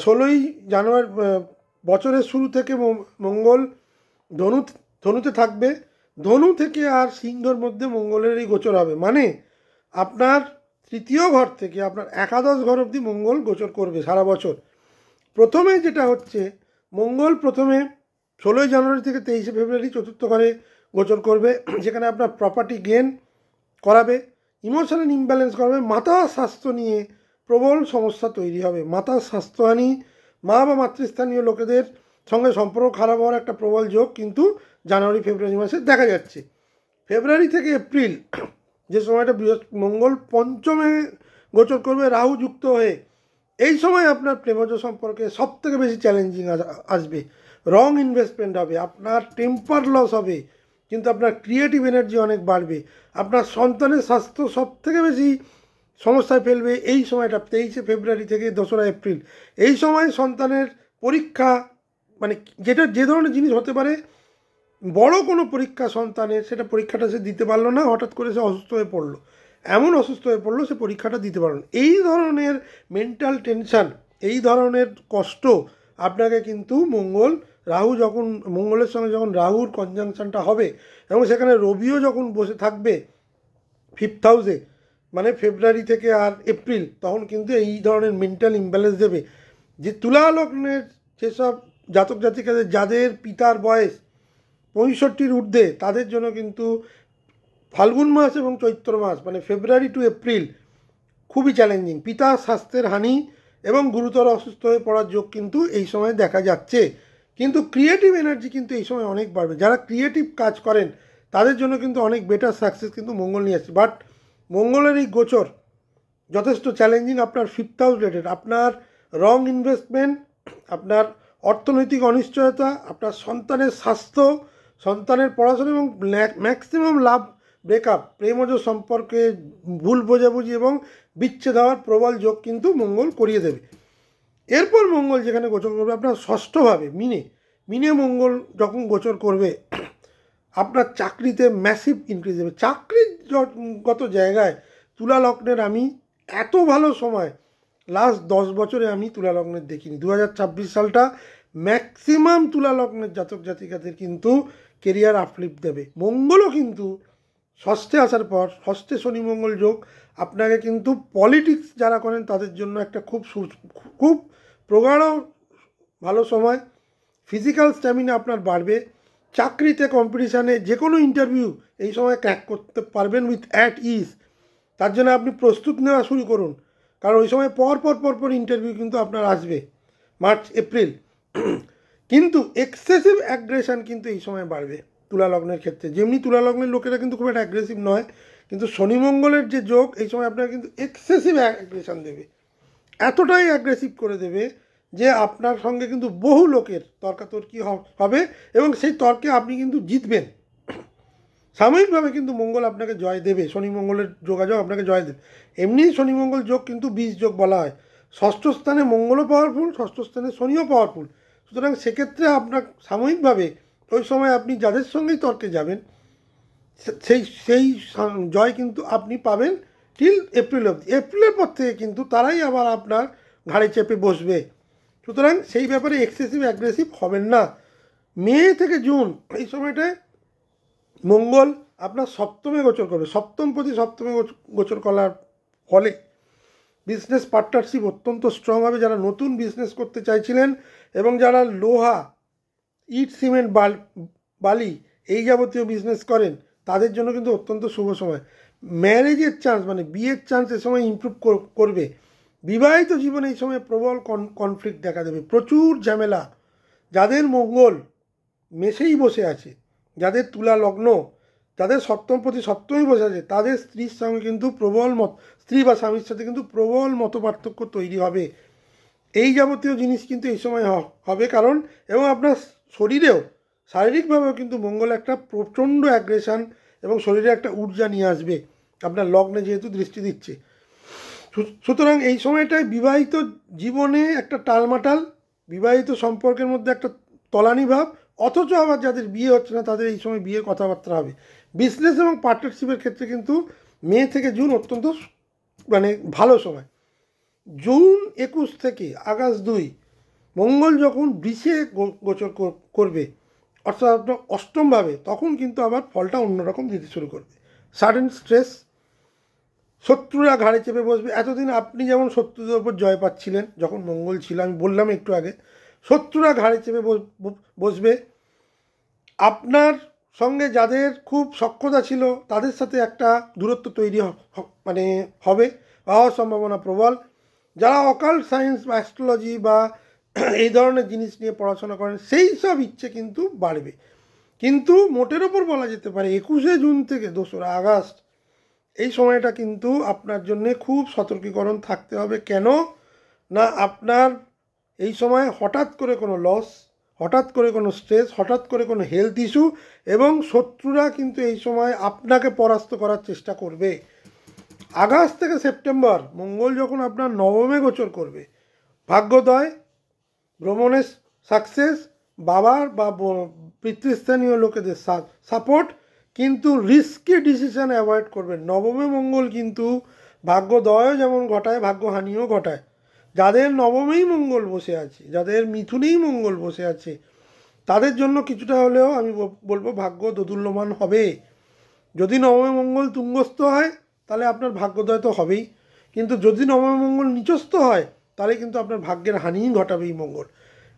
16ই জানুয়ারি বছরের শুরু থেকে মঙ্গল ধনুতে থাকবে। ধনু থেকে আর সিংহর মধ্যে মঙ্গলের এই গোচর হবে, মানে আপনার তৃতীয় ঘর থেকে আপনার একাদশ ঘর অবধি মঙ্গল গোচর করবে সারা বছর। প্রথমে যেটা হচ্ছে, মঙ্গল প্রথমে 16ই জানুয়ারি থেকে 23শে ফেব্রুয়ারি চতুর্থ ঘরে গোচর করবে, যেখানে আপনার প্রপার্টি গেন করাবে, ইমোশনাল ইমব্যালেন্স করাবে, মাতার স্বাস্থ্য নিয়ে প্রবল সমস্যা তৈরি হবে। মাতার স্বাস্থ্যহানি, মা বা মাতৃস্থানীয় লোকেদের সঙ্গে সম্পর্ক খারাপ হওয়ার একটা প্রবল যোগ কিন্তু জানুয়ারি ফেব্রুয়ারি মাসে দেখা যাচ্ছে। ফেব্রুয়ারি থেকে এপ্রিল যে সময়টা মঙ্গল পঞ্চমে গোচর করবে রাহু যুক্ত হয়ে, এই সময় আপনার প্রেমজ সম্পর্কে সব থেকে বেশি চ্যালেঞ্জিং আসবে। রং ইনভেস্টমেন্ট হবে, আপনার টেম্পার লস হবে, কিন্তু আপনার ক্রিয়েটিভ এনার্জি অনেক বাড়বে। আপনার সন্তানের স্বাস্থ্য সব থেকে বেশি সমস্যায় ফেলবে এই সময়টা 23শে ফেব্রুয়ারি থেকে 2রা এপ্রিল। এই সময় সন্তানের পরীক্ষা, মানে যেটা যে ধরনের জিনিস হতে পারে বড় কোনো পরীক্ষা সন্তানের, সেটা পরীক্ষাটা সে দিতে পারলো না, হঠাৎ করে সে অসুস্থ হয়ে পড়লো, এমন অসুস্থ হয়ে পড়লো সে পরীক্ষাটা দিতে পারলো না। এই ধরনের মেন্টাল টেনশান, এই ধরনের কষ্ট আপনাকে কিন্তু মঙ্গলের সঙ্গে যখন রাহুর কনজাংশনটা হবে এবং সেখানে রবিও যখন বসে থাকবে 5th হাউসে, মানে ফেব্রুয়ারি থেকে আর এপ্রিল, তখন কিন্তু এই ধরনের মেন্টাল ইমব্যালেন্স দেবে। যে তুলা লগ্নের যেসব জাতক জাতিকাদের যাদের পিতার বয়স 65-র ঊর্ধ্বে, তাদের জন্য কিন্তু ফাল্গুন মাস এবং চৈত্র মাস, মানে ফেব্রুয়ারি টু এপ্রিল খুবই চ্যালেঞ্জিং। পিতার স্বাস্থ্যের হানি এবং গুরুতর অসুস্থ হয়ে পড়ার যোগ কিন্তু এই সময় দেখা যাচ্ছে। কিন্তু ক্রিয়েটিভ এনার্জি কিন্তু এই সময় অনেক বাড়বে। যারা ক্রিয়েটিভ কাজ করেন তাদের জন্য কিন্তু অনেক বেটার সাকসেস কিন্তু মঙ্গল নিয়ে আসছে। বাট মঙ্গলের এই গোচর যথেষ্ট চ্যালেঞ্জিং। আপনার 5th হাউস রিলেটেড, আপনার রং ইনভেস্টমেন্ট, আপনার অর্থনৈতিক অনিশ্চয়তা, আপনার সন্তানের স্বাস্থ্য, সন্তানের পড়াশোনা এবং ম্যাক্সিমাম লাভ ব্রেকআপ, প্রেমজ সম্পর্কে ভুল বোঝাবুঝি এবং বিচ্ছেদ হওয়ার প্রবল যোগ কিন্তু মঙ্গল করিয়ে দেবে। এরপর মঙ্গল যেখানে গোচর করবে আপনার ষষ্ঠভাবে মিনে মঙ্গল যখন গোচর করবে, আপনার চাকরিতে ম্যাসিভ ইনক্রিজ হবে। চাকরিগত জায়গায় তুলা লগ্নের আমি এত ভালো সময় লাস্ট 10 বছরে আমি তুলা লগ্নের দেখিনি। 2026 সালটা ম্যাক্সিমাম তুলা লগ্নের জাতক জাতিকাদের কিন্তু কেরিয়ার আপলিফ্ট দেবে। মঙ্গলও কিন্তু ষষ্ঠে আসার পর, ষষ্ঠে শনি মঙ্গল যোগ আপনাকে কিন্তু পলিটিক্স যারা করেন তাদের জন্য একটা খুব প্রগাঢ় ভালো সময়। ফিজিক্যাল স্ট্যামিনা আপনার বাড়বে। চাকরিতে কম্পিটিশানে যে কোনো ইন্টারভিউ এই সময় ক্র্যাক করতে পারবেন উইথ অ্যাট ইজ। তার জন্য আপনি প্রস্তুত নেওয়া শুরু করুন, কারণ ওই সময় পর ইন্টারভিউ কিন্তু আপনার আসবে মার্চ এপ্রিল। কিন্তু এক্সেসিভ অ্যাগ্রেশন কিন্তু এই সময় বাড়বে তুলা লগ্নের ক্ষেত্রে। যেমনি তুলা লগ্নের লোকেরা কিন্তু খুব একটা অ্যাগ্রেসিভ নয়, কিন্তু শনি মঙ্গলের যে যোগ এই সময় আপনার কিন্তু এক্সেসিভ অ্যাগ্রেশন দেবে। এতটাই অ্যাগ্রেসিভ করে দেবে যে আপনার সঙ্গে কিন্তু বহু লোকের তর্কাতর্কি হবে এবং সেই তর্কে আপনি কিন্তু জিতবেন। সাময়িকভাবে কিন্তু মঙ্গল আপনাকে জয় দেবে, শনি মঙ্গলের যোগাযোগ আপনাকে জয় দেবে। এমনি শনি মঙ্গল যোগ কিন্তু 20 যোগ বলা হয়। ষষ্ঠ স্থানে মঙ্গলও পাওয়ারফুল, ষষ্ঠ স্থানে শনিও পাওয়ারফুল। সুতরাং সেক্ষেত্রে আপনার সাময়িকভাবে ওই সময় আপনি যাদের সঙ্গেই তর্কে যাবেন সেই জয় কিন্তু আপনি পাবেন টিল এপ্রিল অবধি। এপ্রিলের পর থেকে কিন্তু তারাই আবার আপনার ঘাড়ে চেপে বসবে। সুতরাং সেই ব্যাপারে এক্সেসিভ অ্যাগ্রেসিভ হবেন না। মে থেকে জুন এই সময়টায় মঙ্গল আপনার সপ্তমে গোচর করবে। সপ্তমে গোচর করার ফলে বিজনেস পার্টনারশিপ অত্যন্ত স্ট্রং হবে। যারা নতুন বিজনেস করতে চাইছিলেন এবং যারা লোহা, ইট, সিমেন্ট, বালি এই যাবতীয় বিজনেস করেন তাদের জন্য কিন্তু অত্যন্ত শুভ সময়। ম্যারেজের চান্স, মানে বিয়ের চান্স এ সময় ইমপ্রুভ করবে। বিবাহিত জীবনে এই সময় প্রবল কনফ্লিক্ট দেখা দেবে, প্রচুর ঝামেলা। যাদের মঙ্গল মেষেই বসে আছে, যাদের তুলা লগ্ন, যাদের সপ্তমে বসে আছে, তাদের স্ত্রীর সঙ্গে কিন্তু স্ত্রী বা স্বামীর সাথে কিন্তু প্রবল মতপার্থক্য তৈরি হবে। এই যাবতীয় জিনিস কিন্তু এই সময় হবে। কারণ এবং আপনার শরীরেও শারীরিকভাবেও কিন্তু মঙ্গল একটা প্রচণ্ড অ্যাগ্রেশন এবং শরীরে একটা ঊর্জা নিয়ে আসবে আপনার লগ্নে যেহেতু দৃষ্টি দিচ্ছে। সুতরাং এই সময়টায় বিবাহিত জীবনে একটা টালমাটাল, বিবাহিত সম্পর্কের মধ্যে একটা তলানি ভাব, অথচ আবার যাদের বিয়ে হচ্ছে না তাদের এই সময় বিয়ের কথাবার্তা হবে। বিজনেস এবং পার্টনারশিপের ক্ষেত্রে কিন্তু মে থেকে জুন অত্যন্ত ভালো সময়। জুন 21 থেকে আগস্ট 2 মঙ্গল যখন বৃষে গোচর করবে, অর্থাৎ আপনার অষ্টমভাবে, তখন কিন্তু আবার ফলটা অন্যরকম দিতে শুরু করবে। সাডেন স্ট্রেস, শত্রুরা ঘাড়ে চেপে বসবে। এতদিন আপনি যেমন শত্রুদের ওপর জয় পাচ্ছিলেন যখন মঙ্গল ছিল, আমি বললাম একটু আগে, শত্রুরা ঘাড়ে চেপে বসবে। আপনার সঙ্গে যাদের খুব সখ্যতা ছিল তাদের সাথে একটা দূরত্ব তৈরি হবে, হওয়ার সম্ভাবনা প্রবল। যারা অকাল্ট সায়েন্স বা অ্যাস্ট্রোলজি বা এই ধরনের জিনিস নিয়ে পড়াশোনা করেন সেই সব ইচ্ছে কিন্তু বাড়বে। কিন্তু মোটের ওপর বলা যেতে পারে 21শে জুন থেকে 2রা আগস্ট এই সময়টা কিন্তু আপনার জন্যে খুব সতর্কীকরণ থাকতে হবে। কেন না, আপনার এই সময় হঠাৎ করে কোনো লস, হঠাৎ করে কোনো স্ট্রেস, হঠাৎ করে কোনো হেলথ ইস্যু এবং শত্রুরা কিন্তু এই সময় আপনাকে পরাস্ত করার চেষ্টা করবে। আগস্ট থেকে সেপ্টেম্বর মঙ্গল যখন আপনার নবমে গোচর করবে, ভাগ্যোদয়, ভ্রমণের সাকসেস, বাবার বা পিতৃস্থানীয় লোকেদের সাপোর্ট, কিন্তু রিস্কি ডিসিশন অ্যাভয়েড করবেন। নবমে মঙ্গল কিন্তু ভাগ্যোদয়ও যেমন ঘটায়, ভাগ্যহানিও ঘটায়। যাদের নবমেই মঙ্গল বসে আছে, যাদের মিথুনেই মঙ্গল বসে আছে, তাদের জন্য কিছুটা হলেও আমি বলবো ভাগ্য দোদুল্যমান হবে। যদি নবমে মঙ্গল তুঙ্গস্থ হয় তাহলে আপনার ভাগ্যোদয় তো হবেই, কিন্তু যদি নবমে মঙ্গল নিচস্থ হয় তাহলে কিন্তু আপনার ভাগ্যের হানিই ঘটাবে এই মঙ্গল।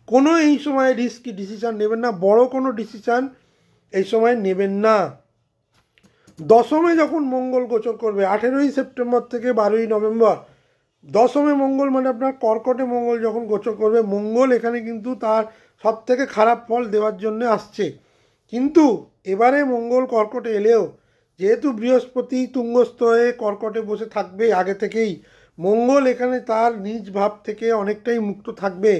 কোনো এই সময় রিস্কি ডিসিশান নেবেন না, বড় কোনো ডিসিশান এই সময় নেবেন না। দশমে যখন মঙ্গল গোচর করবে 18ই সেপ্টেম্বর থেকে 12ই নভেম্বর, দশমে মঙ্গল মানে আপনার কর্কটে মঙ্গল যখন গোচর করবে, মঙ্গল এখানে কিন্তু তার সব থেকে খারাপ ফল দেওয়ার জন্য আসছে। কিন্তু এবারে মঙ্গল কর্কটে এলেও যেহেতু বৃহস্পতি তুঙ্গস্থ হয়ে কর্কটে বসে থাকবে আগে থেকেই, মঙ্গল এখানে তার নিজ ভাব থেকে অনেকটাই মুক্ত থাকবে।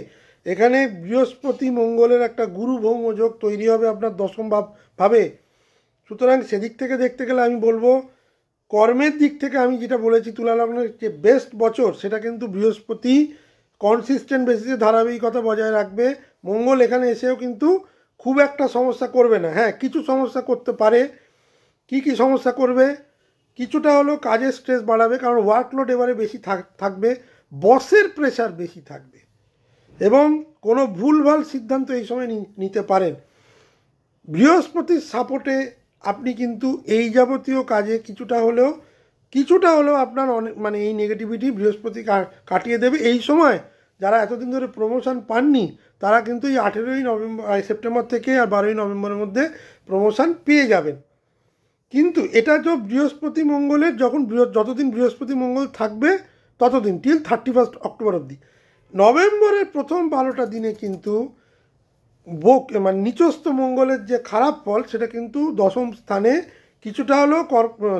এখানে বৃহস্পতি মঙ্গলের একটা গুরু ভৌম যোগ তৈরি হবে আপনার দশম ভাবে। সুতরাং সেদিক থেকে দেখতে গেলে আমি বলবো কর্মের দিক থেকে আমি যেটা বলেছি তুলা লগ্নের যে বেস্ট বছর, সেটা কিন্তু বৃহস্পতি কনসিস্টেন্ট বেসিসে ধারাবাহিকতা বজায় রাখবে। মঙ্গল এখানে এসেও কিন্তু খুব একটা সমস্যা করবে না। হ্যাঁ, কিছু সমস্যা করতে পারে। কি কি সমস্যা করবে? কিছুটা হলো কাজের স্ট্রেস বাড়াবে, কারণ ওয়ার্কলোড এবারে বেশি থাকবে, বসের প্রেশার বেশি থাকবে, এবং কোনো ভুলভাল সিদ্ধান্ত এই সময় নিতে পারেন। বৃহস্পতির সাপোর্টে আপনি কিন্তু এই যাবতীয় কাজে কিছুটা হলেও আপনার অনেক মানে এই নেগেটিভিটি বৃহস্পতি কাটিয়ে দেবে। এই সময় যারা এতদিন ধরে প্রমোশন পাননি তারা কিন্তু এই 18ই সেপ্টেম্বর থেকে আর 12ই নভেম্বরের মধ্যে প্রমোশন পেয়ে যাবেন। কিন্তু এটা তো বৃহস্পতি মঙ্গলের যতদিন বৃহস্পতি মঙ্গল থাকবে ততদিন, টিল 31 অক্টোবর অবধি। নভেম্বরের প্রথম 12টা দিনে কিন্তু মানে নিচস্থ মঙ্গলের যে খারাপ ফল সেটা কিন্তু দশম স্থানে কিছুটা হলেও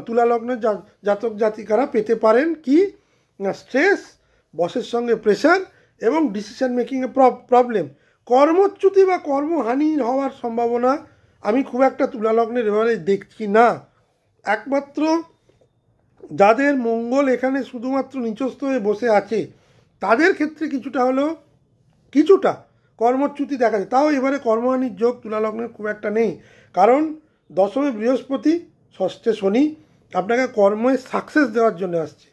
তুলা লগ্নের জাতক জাতিকারা পেতে পারেন। কি না, স্ট্রেস, বসের সঙ্গে প্রেশার এবং ডিসিশন মেকিংয়ে প্রবলেম। কর্মচ্যুতি বা কর্মহানি হওয়ার সম্ভাবনা আমি খুব একটা তুলা লগ্নের এবারে দেখছি না। একমাত্র যাদের মঙ্গল এখানে শুধুমাত্র নিচস্থ হয়ে বসে আছে তাদের ক্ষেত্রে কিছুটা কর্মচ্যুতি দেখা যায়। তাও এবারে কর্মহানির যোগ তুলা লগ্নের খুব একটা নেই, কারণ দশমে বৃহস্পতি, ষষ্ঠে শনি আপনাকে কর্মে সাকসেস দেওয়ার জন্য আসছে,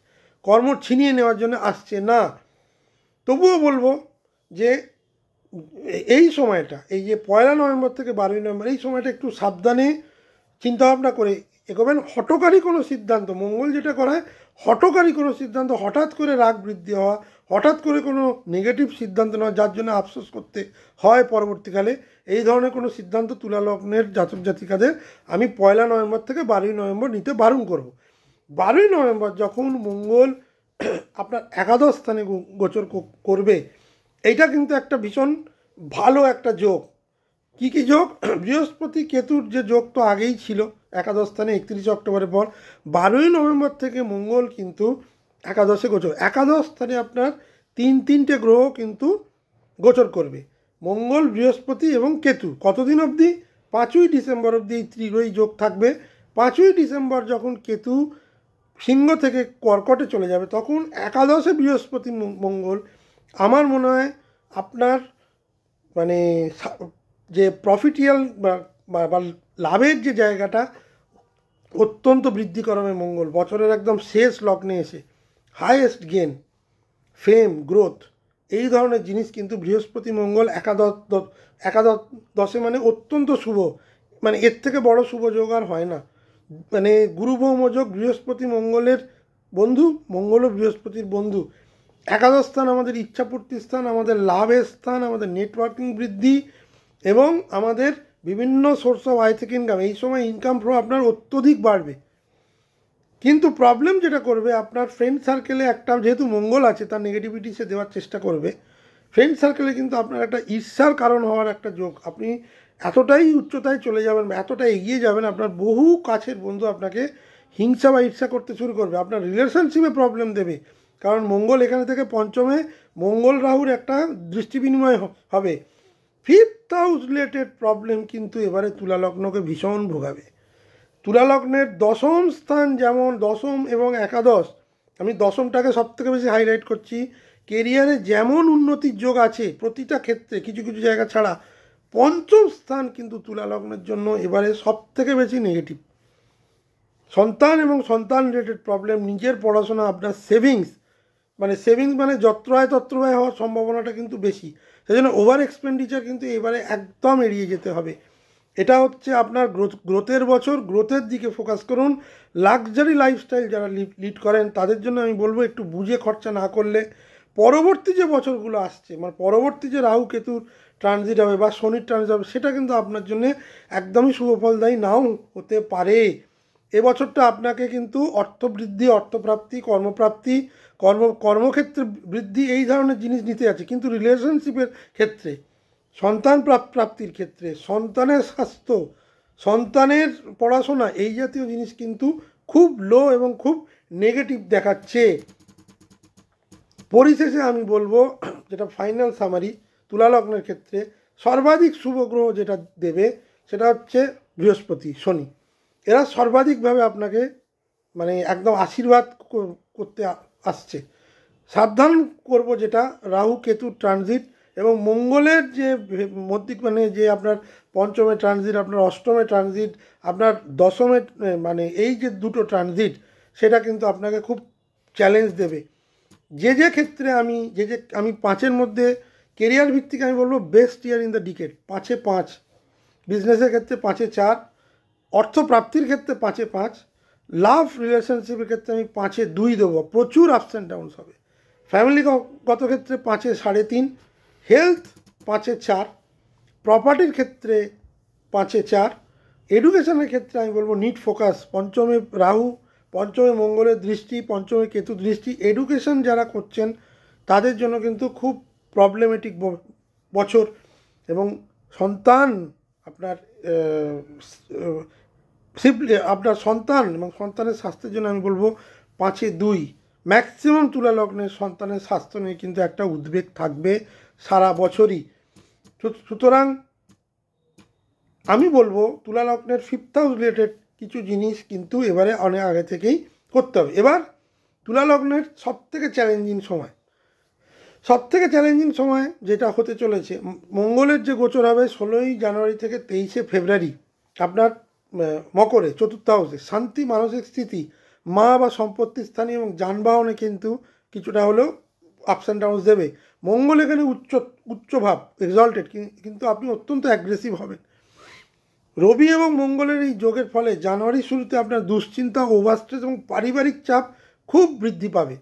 কর্ম ছিনিয়ে নেওয়ার জন্য আসছে না। তবুও বলবো যে এই সময়টা, এই যে 1 নভেম্বর থেকে 12ই নভেম্বর, এই সময়টা একটু সাবধানে চিন্তাভাবনা করে এগোবেন। হঠকারী কোনো সিদ্ধান্ত, মঙ্গল যেটা করায় হঠকারী কোনো সিদ্ধান্ত, হঠাৎ করে রাগ বৃদ্ধি হওয়া, হঠাৎ করে কোনো নেগেটিভ সিদ্ধান্ত নেওয়া যার জন্য আফসোস করতে হয় পরবর্তীকালে, এই ধরনের কোনো সিদ্ধান্ত তুলা লগ্নের জাতক জাতিকাদের আমি 1 নভেম্বর থেকে 12ই নভেম্বর নিতে বারণ করব। 12ই নভেম্বর যখন মঙ্গল আপনার একাদশ স্থানে গোচর করবে, এইটা কিন্তু একটা ভীষণ ভালো একটা যোগ। কি কি যোগ? বৃহস্পতি কেতুর যে যোগ তো আগেই ছিল একাদশ স্থানে 31 অক্টোবরের পর, 12ই নভেম্বর থেকে মঙ্গল কিন্তু একাদশে গোচর। একাদশ স্থানে আপনার তিনটে গ্রহ কিন্তু গোচর করবে, মঙ্গল, বৃহস্পতি এবং কেতু। কতদিন অবধি? 5ই ডিসেম্বর অবধি এই ত্রিগ্রহী যোগ থাকবে। 5ই ডিসেম্বর যখন কেতু সিংহ থেকে কর্কটে চলে যাবে তখন একাদশে বৃহস্পতি মঙ্গল, আমার মনে হয় আপনার মানে যে প্রফিটিয়াল বা লাভের যে জায়গাটা অত্যন্ত বৃদ্ধি করবে মঙ্গল। বছরের একদম শেষ লগ্নে এসে হাইয়েস্ট গেন, ফেম, গ্রোথ, এই ধরনের জিনিস কিন্তু বৃহস্পতি মঙ্গল একাদশে মানে অত্যন্ত শুভ, মানে এর থেকে বড় শুভ যোগ আর হয় না। মানে গুরু ভৌম যোগ, বৃহস্পতি মঙ্গলের বন্ধু, মঙ্গল ও বৃহস্পতির বন্ধু। একাদশ স্থান আমাদের ইচ্ছাপূর্তির স্থান, আমাদের লাভের স্থান, আমাদের নেটওয়ার্কিং বৃদ্ধি এবং আমাদের বিভিন্ন সোর্স অফ আয় থেকে ইনকাম। এই সময় ইনকাম ফ্লো আপনার অত্যধিক বাড়বে। কিন্তু প্রবলেম যেটা করবে, আপনার ফ্রেন্ড সার্কেলে একটা, যেহেতু মঙ্গল আছে তার নেগেটিভিটি সে দেওয়ার চেষ্টা করবে, ফ্রেন্ড সার্কেলে কিন্তু আপনার একটা ঈর্ষার কারণ হওয়ার একটা যোগ। আপনি এতটাই উচ্চতায় চলে যাবেন, এতটাই এগিয়ে যাবেন, আপনার বহু কাছের বন্ধু আপনাকে হিংসা বা ঈর্ষা করতে শুরু করবে, আপনার রিলেশনশিপে প্রবলেম দেবে। কারণ মঙ্গল এখানে থেকে পঞ্চমে, মঙ্গল রাহুর একটা দৃষ্টি বিনিময় হবে। 5th হাউস রিলেটেড প্রবলেম কিন্তু এবারে তুলা লগ্নকে ভীষণ ভোগাবে। তুলা লগ্নের দশম স্থান, যেমন দশম এবং একাদশ, আমি দশমটাকে সবথেকে বেশি হাইলাইট করছি। কেরিয়ারে যেমন উন্নতির যোগ আছে প্রতিটা ক্ষেত্রে, কিছু কিছু জায়গা ছাড়া পঞ্চম স্থান কিন্তু তুলা লগ্নের জন্য এবারে সব থেকে বেশি নেগেটিভ। সন্তান এবং সন্তান রিলেটেড প্রবলেম, নিজের পড়াশোনা, আপনার সেভিংস মানে যত্র আয় তত্র ব্যয় হওয়ার সম্ভাবনাটা কিন্তু বেশি। সেই জন্য ওভার এক্সপেন্ডিচার কিন্তু এবারে একদম এড়িয়ে যেতে হবে। এটা হচ্ছে আপনার গ্রোথের বছর, গ্রোথের দিকে ফোকাস করুন। লাক্সারি লাইফস্টাইল যারা লিড করেন তাদের জন্য আমি বলবো একটু বুঝে খরচা না করলে পরবর্তী যে বছরগুলো আসছে, মানে পরবর্তী যে রাহু কেতুর ট্রানজিট হবে বা শনির ট্রানজিট হবে, সেটা কিন্তু আপনার জন্য একদমই শুভফলদায়ী নাও হতে পারে। এবছরটা আপনাকে কিন্তু অর্থবৃদ্ধি, অর্থপ্রাপ্তি, কর্মপ্রাপ্তি, কর্মক্ষেত্রে বৃদ্ধি, এই ধরনের জিনিস নিতে আছে। কিন্তু রিলেশনশিপের ক্ষেত্রে, সন্তান প্রাপ্তির ক্ষেত্রে, সন্তানের স্বাস্থ্য, সন্তানের পড়াশোনা, এই জাতীয় জিনিস কিন্তু খুব লো এবং খুব নেগেটিভ দেখাচ্ছে। পরিশেষে আমি বলবো, যেটা ফাইনাল সামারি, তুলা লগ্নের ক্ষেত্রে সর্বাধিক শুভ গ্রহ যেটা দেবে সেটা হচ্ছে বৃহস্পতি, শনি। এরা সর্বাধিকভাবে আপনাকে মানে একদম আশীর্বাদ করতে আসছে। সাবধান করব যেটা রাহু কেতুর ট্রানজিট এবং মঙ্গলের যে মধ্যিক মানে যে আপনার পঞ্চমে ট্রানজিট, আপনার অষ্টমে ট্রানজিট, আপনার দশমে, মানে এই যে দুটো ট্রানজিট, সেটা কিন্তু আপনাকে খুব চ্যালেঞ্জ দেবে। যে ক্ষেত্রে আমি 5-এর মধ্যে কেরিয়ার ভিত্তিক আমি বলবো best year in the decade, 5-এ 5, বিজনেসের ক্ষেত্রে 5-এ 4, অর্থপ্রাপ্তির ক্ষেত্রে 5-এ 5, লাভ রিলেশনশিপের ক্ষেত্রে আমি 5-এ 2 দেবো। প্রচুর আপস অ্যান্ড ডাউনস হবে। ফ্যামিলিগত ক্ষেত্রে 5-এ 3.5, হেলথ 5-এ 4, প্রপার্টির ক্ষেত্রে 5-এ 4, এডুকেশনের ক্ষেত্রে আমি বলবো নিট ফোকাস। পঞ্চমে রাহু, পঞ্চমে মঙ্গলের দৃষ্টি, পঞ্চমে কেতু দৃষ্টি, এডুকেশন যারা করছেন তাদের জন্য কিন্তু খুব প্রবলেমেটিক বছর। এবং সন্তান আপনার সন্তান এবং সন্তানের স্বাস্থ্যের জন্য আমি বলবো 5-এ 2। ম্যাক্সিমাম তুলা লগ্নের সন্তানের স্বাস্থ্য নিয়ে কিন্তু একটা উদ্বেগ থাকবে সারা বছরই। সুতরাং আমি বলবো তুলা লগ্নের 5th হাউস রিলেটেড কিছু জিনিস কিন্তু এবারে অনেক আগে থেকেই করতে হবে। এবার তুলা লগ্নের সবথেকে চ্যালেঞ্জিং সময় যেটা হতে চলেছে, মঙ্গলের যে গোচর হবে 16ই জানুয়ারি থেকে 23শে ফেব্রুয়ারি আপনার মকরে, 4th হাউসে। শান্তি, মানসিক স্থিতি, মা বা সম্পত্তি স্থানীয় এবং যানবাহনে কিন্তু কিছুটা হলেও আপস অ্যান্ড ডাউনস দেবে। মঙ্গল এখানে উচ্চভাব, এক্সল্টেড, কিন্তু আপনি অত্যন্ত অ্যাগ্রেসিভ হবেন। রবি এবং মঙ্গলের এই যোগের ফলে জানুয়ারির শুরুতে আপনার দুশ্চিন্তা, ওভারস্ট্রেস এবং পারিবারিক চাপ খুব বৃদ্ধি পাবে।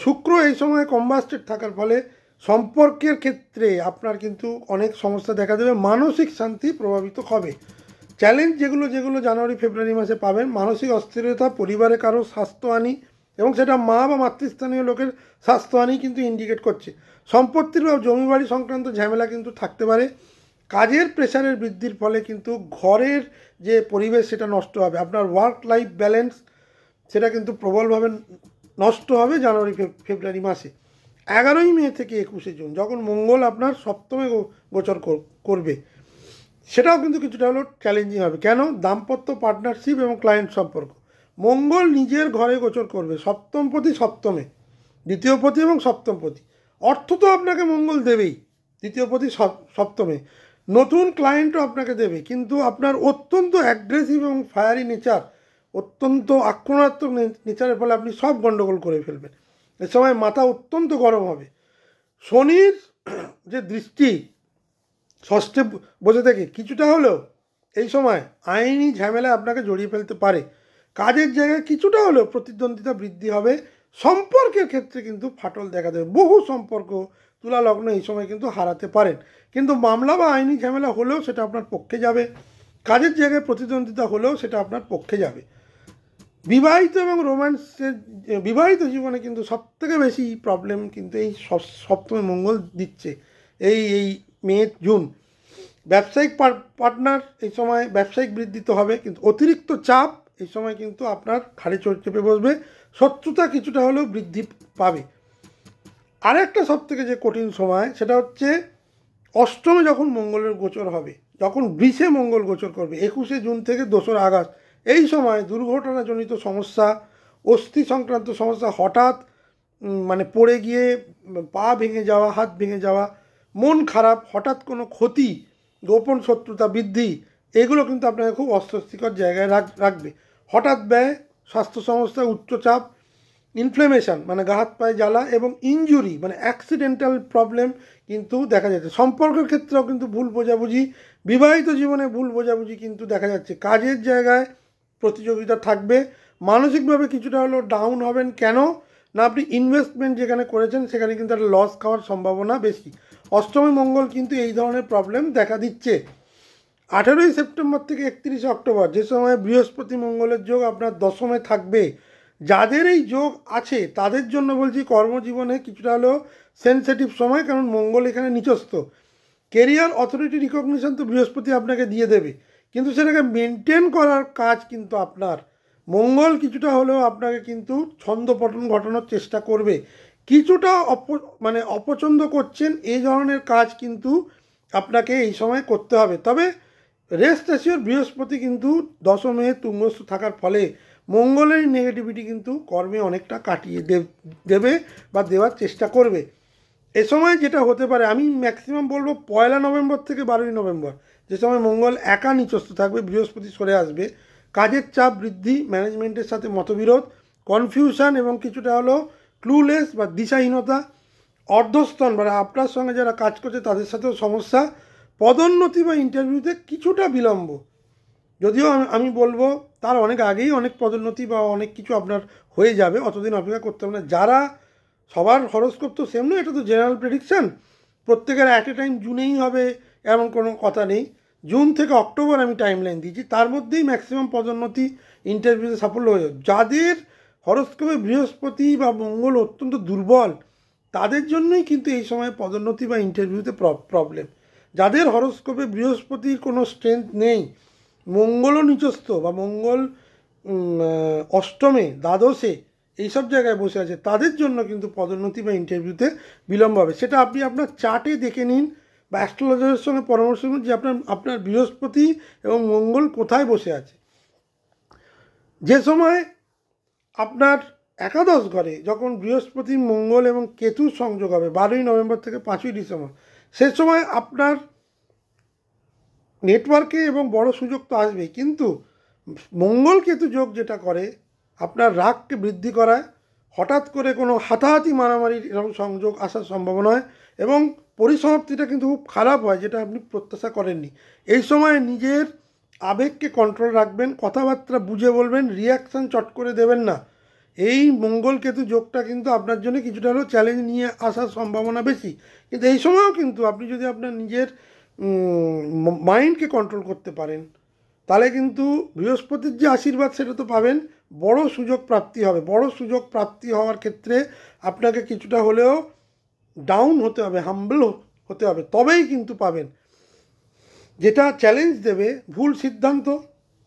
শুক্র এই সময় কম্বাস্টেড থাকার ফলে সম্পর্কের ক্ষেত্রে আপনার কিন্তু অনেক সমস্যা দেখা দেবে, মানসিক শান্তি প্রভাবিত হবে। চ্যালেঞ্জ যেগুলো জানুয়ারি ফেব্রুয়ারি মাসে পাবেন, মানসিক অস্থিরতা, পরিবারে কারো স্বাস্থ্যহানি, এবং সেটা মা বা মাতৃস্থানীয় লোকের স্বাস্থ্যহানি কিন্তু ইন্ডিকেট করছে। সম্পত্তির বা জমিবাড়ি সংক্রান্ত ঝামেলা কিন্তু থাকতে পারে। কাজের প্রেশারের বৃদ্ধির ফলে কিন্তু ঘরের যে পরিবেশ সেটা নষ্ট হবে। আপনার ওয়ার্ক লাইফ ব্যালেন্স সেটা কিন্তু প্রবলভাবে নষ্ট হবে জানুয়ারি ফেব্রুয়ারি মাসে। 11ই মে থেকে 21শে জুন যখন মঙ্গল আপনার সপ্তমে গোচর করবে, সেটাও কিন্তু কিছুটা হলেও চ্যালেঞ্জিং হবে। কেন? দাম্পত্য, পার্টনারশিপ এবং ক্লায়েন্ট সম্পর্ক। মঙ্গল নিজের ঘরে গোচর করবে, সপ্তমপতি সপ্তমে, দ্বিতীয়পতি এবং সপ্তমপতি। অর্থ তো আপনাকে মঙ্গল দেবেই, দ্বিতীয়পতি সপ্তমে। নতুন ক্লায়েন্টও আপনাকে দেবে, কিন্তু আপনার অত্যন্ত অ্যাগ্রেসিভ এবং ফায়ারি নেচার, অত্যন্ত আক্রমণাত্মক নেচারের ফলে আপনি সব গণ্ডগোল করে ফেলবেন। এ সময় মাথা অত্যন্ত গরম হবে। শনির যে দৃষ্টি ষষ্ঠে বসে থেকে কিছুটা হলেও এই সময় আইনি ঝামেলায় আপনাকে জড়িয়ে ফেলতে পারে। কাজের জায়গায় কিছুটা হলেও প্রতিদ্বন্দ্বিতা বৃদ্ধি হবে। সম্পর্কের ক্ষেত্রে কিন্তু ফাটল দেখা দেবে। বহু সম্পর্ক তুলা লগ্ন এই সময় কিন্তু হারাতে পারেন, কিন্তু মামলা বা আইনি ঝামেলা হলেও সেটা আপনার পক্ষে যাবে। কাজের জায়গায় প্রতিদ্বন্দ্বিতা হলেও সেটা আপনার পক্ষে যাবে। বিবাহিত এবং রোম্যান্সের বিবাহিত জীবনে কিন্তু সবথেকে বেশি প্রবলেম কিন্তু এই সপ্তমে মঙ্গল দিচ্ছে এই মে জুন। ব্যবসায়িক পার্টনার এই সময় ব্যবসায়িক বৃদ্ধি তো হবে, কিন্তু অতিরিক্ত চাপ এই সময় কিন্তু আপনার ঘাড়ে চেপে বসবে। শত্রুতা কিছুটা হলেও বৃদ্ধি পাবে। আরেকটা সবথেকে যে কঠিন সময় সেটা হচ্ছে অষ্টমে যখন মঙ্গলের গোচর হবে, যখন বৃষে মঙ্গল গোচর করবে 21শে জুন থেকে 2রা আগস্ট। এই সময় দুর্ঘটনাজনিত সমস্যা, অস্থি সংক্রান্ত সমস্যা, হঠাৎ মানে পড়ে গিয়ে পা ভেঙে যাওয়া, হাত ভেঙে যাওয়া, মন খারাপ, হঠাৎ কোনো ক্ষতি, গোপন শত্রুতা বৃদ্ধি, এগুলো কিন্তু আপনাকে খুব অস্বস্তিকর জায়গায় রাখবে। হঠাৎ ব্যয়, স্বাস্থ্য সমস্যা, উচ্চচাপ, ইনফ্লেমেশন মানে গা হাত পায়ে জ্বালা এবং ইনজুরি মানে অ্যাক্সিডেন্টাল প্রবলেম কিন্তু দেখা যাচ্ছে। সম্পর্কের ক্ষেত্রেও কিন্তু ভুল বোঝাবুঝি, বিবাহিত জীবনে ভুল বোঝাবুঝি কিন্তু দেখা যাচ্ছে। কাজের জায়গায় প্রতিযোগিতা থাকবে। মানসিকভাবে কিছুটা হলেও ডাউন হবেন। কেন না, আপনি ইনভেস্টমেন্ট যেখানে করেছেন সেখানে কিন্তু একটা লস খাওয়ার সম্ভাবনা বেশি। অষ্টমী মঙ্গল কিন্তু এই ধরনের প্রবলেম দেখা দিচ্ছে। 18ই সেপ্টেম্বর থেকে 31শে অক্টোবর যে সময় বৃহস্পতি মঙ্গলের যোগ আপনার দশমে থাকবে, যাদের এই যোগ আছে তাদের জন্য বলছি কর্মজীবনে কিছুটা হলেও সেন্সিটিভ সময়, কারণ মঙ্গল এখানে নিচস্থ। কেরিয়ার অথরিটি রিকগনিশন তো বৃহস্পতি আপনাকে দিয়ে দেবে, কিন্তু সেটাকে মেনটেন করার কাজ কিন্তু আপনার। মঙ্গল কিছুটা হলেও আপনাকে কিন্তু ছন্দপতন ঘটানোর চেষ্টা করবে। কিছুটা অপছন্দ করছেন এই ধরনের কাজ কিন্তু আপনাকে এই সময় করতে হবে। তবে রেস্ট অ্যাসিওর, বৃহস্পতি কিন্তু দশমে তুঙ্গস্থ থাকার ফলে মঙ্গলের নেগেটিভিটি কিন্তু কর্মে অনেকটা কাটিয়ে দেবে বা দেওয়ার চেষ্টা করবে। এ সময় যেটা হতে পারে, আমি ম্যাক্সিমাম বলবো 1 নভেম্বর থেকে 12 নভেম্বর যে সময় মঙ্গল একা নিচস্থ থাকবে, বৃহস্পতি সরে আসবে, কাজের চাপ বৃদ্ধি, ম্যানেজমেন্টের সাথে মতবিরোধ, কনফিউশন এবং কিছুটা হলো ক্লুলেস বা দিশাহীনতা, অর্ধস্তন মানে আপনার সঙ্গে যারা কাজ করছে তাদের সাথেও সমস্যা, পদোন্নতি বা ইন্টারভিউতে কিছুটা বিলম্ব। যদিও আমি বলবো তার অনেক আগেই অনেক পদোন্নতি বা অনেক কিছু আপনার হয়ে যাবে, অতদিন অপেক্ষা করতে হবে না। যারা সবার হরস্কোপ তো সেম নয়, এটা তো জেনারেল প্রেডিকশান, প্রত্যেকের অ্যাট এ টাইম জুনেই হবে এমন কোনো কথা নেই। জুন থেকে অক্টোবর আমি টাইম লাইন দিয়েছি, তার মধ্যেই ম্যাক্সিমাম পদোন্নতি, ইন্টারভিউতে সাফল্য হয়ে যাবে। যাদের হরস্কোপে বৃহস্পতি বা মঙ্গল অত্যন্ত দুর্বল তাদের জন্যই কিন্তু এই সময় পদোন্নতি বা ইন্টারভিউতে প্রবলেম। যাদের হরস্কোপে বৃহস্পতির কোনো স্ট্রেংথ নেই, মঙ্গলও নিচস্থ বা মঙ্গল অষ্টমে, দ্বাদশে এইসব জায়গায় বসে আছে, তাদের জন্য কিন্তু পদোন্নতি বা ইন্টারভিউতে বিলম্ব হবে। সেটা আপনি আপনার চার্টে দেখে নিন বা অ্যাস্ট্রোলজারের সঙ্গে পরামর্শ নিন যে আপনার বৃহস্পতি এবং মঙ্গল কোথায় বসে আছে। যে সময় আপনার একাদশ ঘরে যখন বৃহস্পতি, মঙ্গল এবং কেতুর সংযোগ হবে 12ই নভেম্বর থেকে 5ই ডিসেম্বর, সে সময় আপনার নেটওয়ার্কে এবং বড় সুযোগ তো আসবেই, কিন্তু মঙ্গল কেতু যোগ যেটা করে আপনার রাগকে বৃদ্ধি করায়, হঠাৎ করে কোনো হাতাহাতি মারামারির এরকম সংযোগ আসার সম্ভাবনা হয় এবং পরিসমাপ্তিটা কিন্তু খুব খারাপ হয়, যেটা আপনি প্রত্যাশা করেননি। এই সময় নিজের আবেগকে কন্ট্রোল রাখবেন, কথাবার্তা বুঝে বলবেন, রিয়াকশান চট করে দেবেন না। এই মঙ্গল কেতু যোগটা কিন্তু আপনার জন্য কিছুটা হলেও চ্যালেঞ্জ নিয়ে আসার সম্ভাবনা বেশি, কিন্তু এই সময়ও কিন্তু আপনি যদি আপনার নিজের মাইন্ডকে কন্ট্রোল করতে পারেন তাহলে কিন্তু বৃহস্পতির যে আশীর্বাদ সেটা তো পাবেন, বড় সুযোগ প্রাপ্তি হবে। বড় সুযোগ প্রাপ্তি হওয়ার ক্ষেত্রে আপনাকে কিছুটা হলেও ডাউন হতে হবে, হাম্বল হতে হবে, তবেই কিন্তু পাবেন। যেটা চ্যালেঞ্জ দেবে ভুল সিদ্ধান্ত,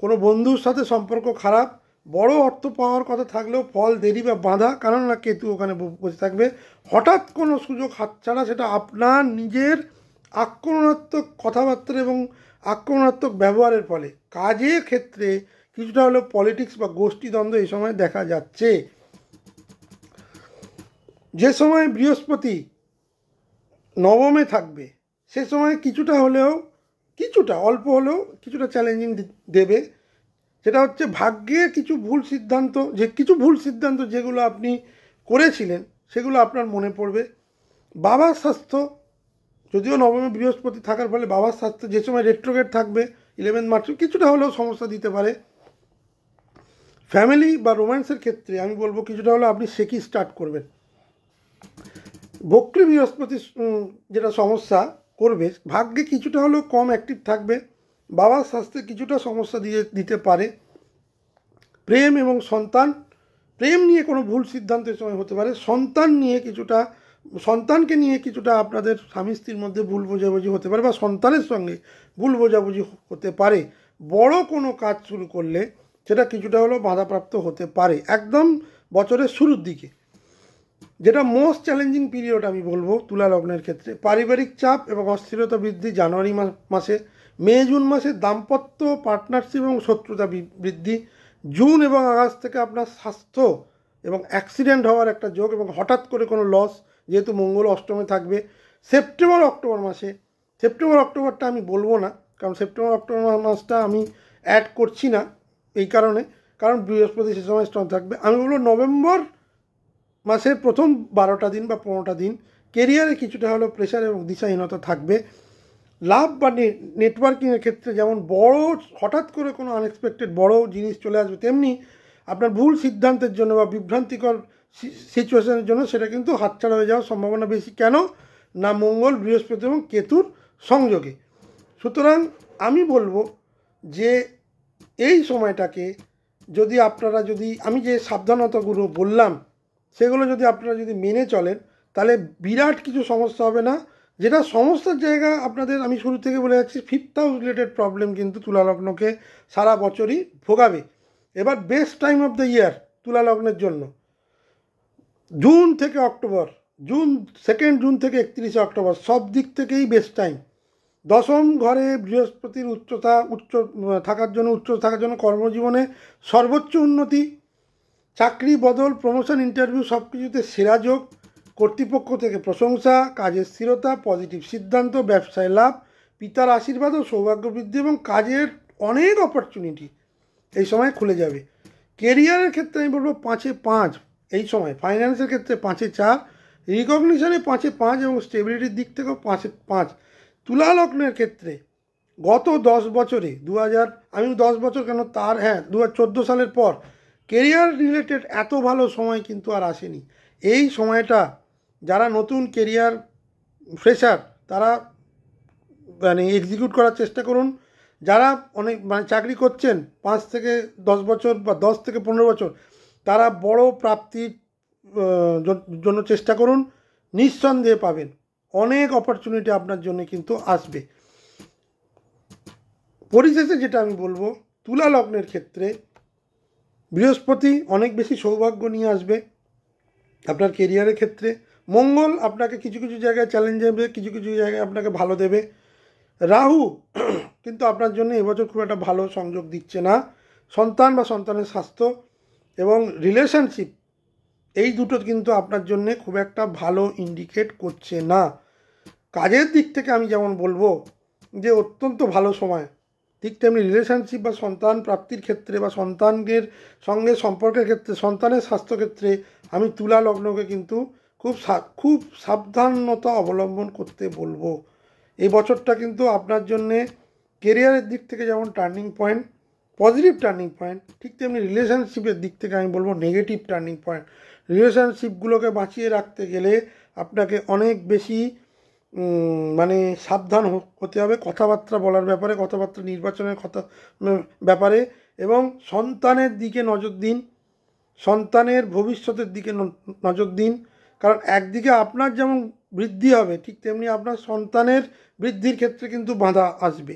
কোনো বন্ধুর সাথে সম্পর্ক খারাপ, বড় অর্থ পাওয়ার কথা থাকলেও ফল দেরি বা বাঁধা, কারণ না কেতু ওখানে বসে থাকবে। হঠাৎ কোনো সুযোগ হাতছাড়া, সেটা আপনার নিজের আক্রমণাত্মক কথাবার্তা এবং আক্রমণাত্মক ব্যবহারের ফলে। কাজের ক্ষেত্রে কিছুটা হলেও পলিটিক্স বা গোষ্ঠীদ্বন্দ্ব এই সময় দেখা যাচ্ছে। যে সময় বৃহস্পতি নবমে থাকবে সে সময় কিছুটা হলেও, কিছুটা অল্প হলেও কিছুটা চ্যালেঞ্জিং দেবে। সেটা হচ্ছে ভাগ্যে কিছু ভুল সিদ্ধান্ত যেগুলো আপনি করেছিলেন সেগুলো আপনার মনে পড়বে। বাবার স্বাস্থ্য, যদিও নবমে বৃহস্পতি থাকার ফলে বাবার স্বাস্থ্য যে সময় রেট্রোগ্রেড থাকবে 11 মার্চ কিছুটা হলেও সমস্যা দিতে পারে। ফ্যামিলি বা রোম্যান্সের ক্ষেত্রে আমি বলবো কিছুটা হলেও আপনি শেকি স্টার্ট করবেন। বক্রী বৃহস্পতি যেটা সমস্যা করবে, ভাগ্যে কিছুটা হলেও কম অ্যাক্টিভ থাকবে, বাবার স্বাস্থ্যে কিছুটা সমস্যা দিতে পারে। প্রেম এবং সন্তান, প্রেম নিয়ে কোনো ভুল সিদ্ধান্ত এই সময় হতে পারে, সন্তানকে নিয়ে কিছুটা আপনাদের স্বামী স্ত্রীর মধ্যে ভুল বোঝাবুঝি হতে পারে বা সন্তানের সঙ্গে ভুল বোঝাবুঝি হতে পারে। বড় কোনো কাজ শুরু করলে সেটা কিছুটা হলেও বাধাপ্রাপ্ত হতে পারে একদম বছরের শুরুর দিকে, যেটা মোস্ট চ্যালেঞ্জিং পিরিয়ড আমি বলবো তুলা লগ্নের ক্ষেত্রে। পারিবারিক চাপ এবং অস্থিরতা বৃদ্ধি জানুয়ারি মাসে। মে জুন মাসে দাম্পত্য, পার্টনারশিপ এবং শত্রুতা বৃদ্ধি। জুন এবং আগস্ট থেকে আপনার স্বাস্থ্য এবং অ্যাক্সিডেন্ট হওয়ার একটা যোগ এবং হঠাৎ করে কোনো লস, যেহেতু মঙ্গল অষ্টমে থাকবে। সেপ্টেম্বর অক্টোবর মাসে, সেপ্টেম্বর অক্টোবরটা আমি বলবো না, কারণ সেপ্টেম্বর অক্টোবর মাসটা আমি অ্যাড করছি না এই কারণে, কারণ বৃহস্পতি সে সময় স্ট্রং থাকবে। আমি বলবো নভেম্বর মাসের প্রথম 12টা দিন বা 15টা দিন কেরিয়ারে কিছুটা হলেও প্রেশার এবং দিশাহীনতা থাকবে। লাভ বা নেটওয়ার্কিংয়ের ক্ষেত্রে যেমন বড় হঠাৎ করে কোনো আনএক্সপেক্টেড বড় জিনিস চলে আসবে, তেমনি আপনার ভুল সিদ্ধান্তের জন্য বা বিভ্রান্তিকর সিচুয়েশনের জন্য সেটা কিন্তু হাতছাড়া হয়ে যাওয়ার সম্ভাবনা বেশি। কেন না, মঙ্গল, বৃহস্পতি এবং কেতুর সংযোগে। সুতরাং আমি বলবো যে এই সময়টাকে যদি আপনারা আমি যে সাবধানতাগুলো বললাম সেগুলো যদি আপনারা মেনে চলেন, তাহলে বিরাট কিছু সমস্যা হবে না। যেটা সমস্যার জায়গা আপনাদের, আমি শুরু থেকে বলে যাচ্ছি, 5th হাউস রিলেটেড প্রবলেম কিন্তু তুলা লগ্নকে সারা বছরই ভোগাবে। এবার বেস্ট টাইম অফ দ্য ইয়ার তুলা লগ্নের জন্য জুন থেকে অক্টোবর, সেকেন্ড জুন থেকে 31শে অক্টোবর, সব দিক থেকেই বেস্ট টাইম। দশম ঘরে বৃহস্পতির উচ্চ থাকার জন্য কর্মজীবনে সর্বোচ্চ উন্নতি, চাকরি বদল, প্রমোশন, ইন্টারভিউ সব কিছুতে সেরা যোগ, কর্তৃপক্ষ থেকে প্রশংসা, কাজের স্থিরতা, পজিটিভ সিদ্ধান্ত, ব্যবসায় লাভ, পিতার আশীর্বাদ ও সৌভাগ্য বৃদ্ধি এবং কাজের অনেক অপরচুনিটি এই সময় খুলে যাবে। কেরিয়ারের ক্ষেত্রে আমি বলবো 5-এ 5 এই সময়, ফাইন্যান্সের ক্ষেত্রে 5-এ 4, রিকগনিশনে 5-এ 5 এবং স্টেবিলিটির দিক থেকেও 5-এ 5। তুলা লগ্নের ক্ষেত্রে গত 10 বছরে আমি 10 বছর কেন, 2014 সালের পর কেরিয়ার রিলেটেড এত ভালো সময় কিন্তু আর আসেনি। এই সময়টা যারা নতুন কেরিয়ার ফ্রেশার তারা এক্সিকিউট করার চেষ্টা করুন। যারা অনেক চাকরি করছেন 5 থেকে 10 বছর বা 10 থেকে 15 বছর, তারা বড় প্রাপ্তির জন্য চেষ্টা করুন, নিঃসন্দেহে পাবেন। অনেক অপরচুনিটি আপনার জন্য কিন্তু আসবে। পরিশেষে যেটা আমি বলবো, তুলা লগ্নের ক্ষেত্রে বৃহস্পতি অনেক বেশি সৌভাগ্য নিয়ে আসবে আপনার কেরিয়ারের ক্ষেত্রে। মঙ্গল আপনাকে কিছু কিছু জায়গায় চ্যালেঞ্জ দেবে, কিছু কিছু জায়গায় আপনাকে ভালো দেবে। রাহু কিন্তু আপনার জন্য এবছর খুব একটা ভালো সংযোগ দিচ্ছে না। সন্তান বা সন্তানের স্বাস্থ্য এবং রিলেশনশিপ, এই দুটো কিন্তু আপনার জন্যে খুব একটা ভালো ইন্ডিকেট করছে না। কাজের দিক থেকে আমি যেমন বলবো যে অত্যন্ত ভালো সময়, ঠিক তেমনি রিলেশনশিপ বা সন্তান প্রাপ্তির ক্ষেত্রে বা সন্তানের সঙ্গে সম্পর্কের ক্ষেত্রে, সন্তানের স্বাস্থ্যক্ষেত্রে আমি তুলা লগ্নকে কিন্তু খুব সাবধানতা অবলম্বন করতে বলবো। এই বছরটা কিন্তু আপনার জন্যে কেরিয়ারের দিক থেকে যেমন turning point, positive turning point, ঠিক তেমনি রিলেশনশিপের দিক থেকে আমি বলবো নেগেটিভ টার্নিং পয়েন্ট। রিলেশনশিপগুলোকে বাঁচিয়ে রাখতে গেলে আপনাকে অনেক বেশি সাবধান হতে হবে কথাবার্তা বলার ব্যাপারে, কথাবার্তা নির্বাচনের ব্যাপারে, এবং সন্তানের দিকে নজর দিন, সন্তানের ভবিষ্যতের দিকে নজর দিন। কারণ একদিকে আপনার যেমন বৃদ্ধি হবে, ঠিক তেমনি আপনার সন্তানের বৃদ্ধির ক্ষেত্রে কিন্তু বাধা আসবে।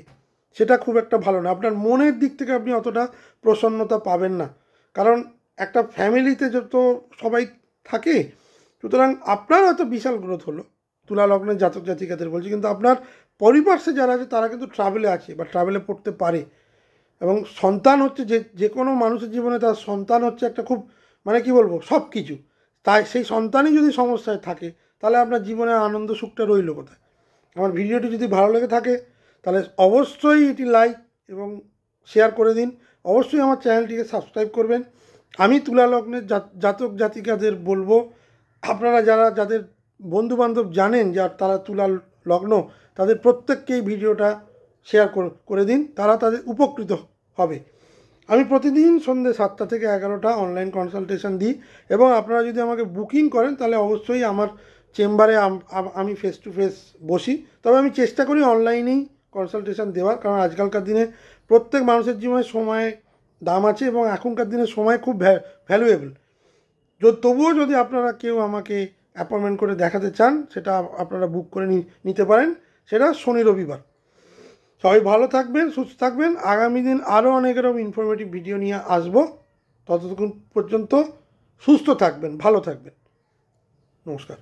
সেটা খুব একটা ভালো না। আপনার মনের দিক থেকে আপনি অতটা প্রসন্নতা পাবেন না, কারণ একটা ফ্যামিলিতে যত সবাই থাকে, সুতরাং আপনার হয়তো বিশাল গ্রোথ হলো, তুলা লগ্নের জাতক জাতিকাদের বলছি, কিন্তু আপনার পরিপার্শ্বে যারা আছে তারা কিন্তু ট্রাভেলে আছে বা ট্রাভেলে পড়তে পারে। এবং সন্তান হচ্ছে যে কোনো মানুষের জীবনে তার সন্তান হচ্ছে একটা খুব সব কিছু। তাই সেই সন্তানই যদি সমস্যায় থাকে, তাহলে আপনার জীবনে আনন্দ সুখটা রইল কোথায়? আমার ভিডিওটি যদি ভালো লেগে থাকে তাহলে অবশ্যই এটি লাইক এবং শেয়ার করে দিন। অবশ্যই আমার চ্যানেলটিকে সাবস্ক্রাইব করবেন। আমি তুলা লগ্নের জাতক জাতিকাদের বলবো, আপনারা যাদের বন্ধুবান্ধব জানেন তারা তুলা লগ্ন, তাদের প্রত্যেককেই ভিডিওটা শেয়ার করে দিন, তাদের উপকৃত হবে। আমি প্রতিদিন সন্ধ্যে 7টা থেকে 11টা অনলাইন কনসালটেশন দিই, এবং আপনারা যদি আমাকে বুকিং করেন তাহলে অবশ্যই আমার চেম্বারে আমি ফেস টু ফেস বসি। তবে আমি চেষ্টা করি অনলাইনেই কনসালটেশন দেওয়ার, কারণ আজকালকার দিনে প্রত্যেক মানুষের জীবনে সময় দাম আছে এবং এখনকার দিনে সময় খুব ভ্যালুয়েবল। তবুও যদি আপনারা কেউ আমাকে অ্যাপয়েন্টমেন্ট করে দেখাতে চান, সেটা আপনারা বুক করে নিতে পারেন, সেটা শনি রবিবার। সবাই ভালো থাকবেন, সুস্থ থাকবেন। আগামী দিন আরও অনেক রকম ইনফরমেটিভ ভিডিও নিয়ে আসবো। ততক্ষণ পর্যন্ত সুস্থ থাকবেন, ভালো থাকবেন। নমস্কার।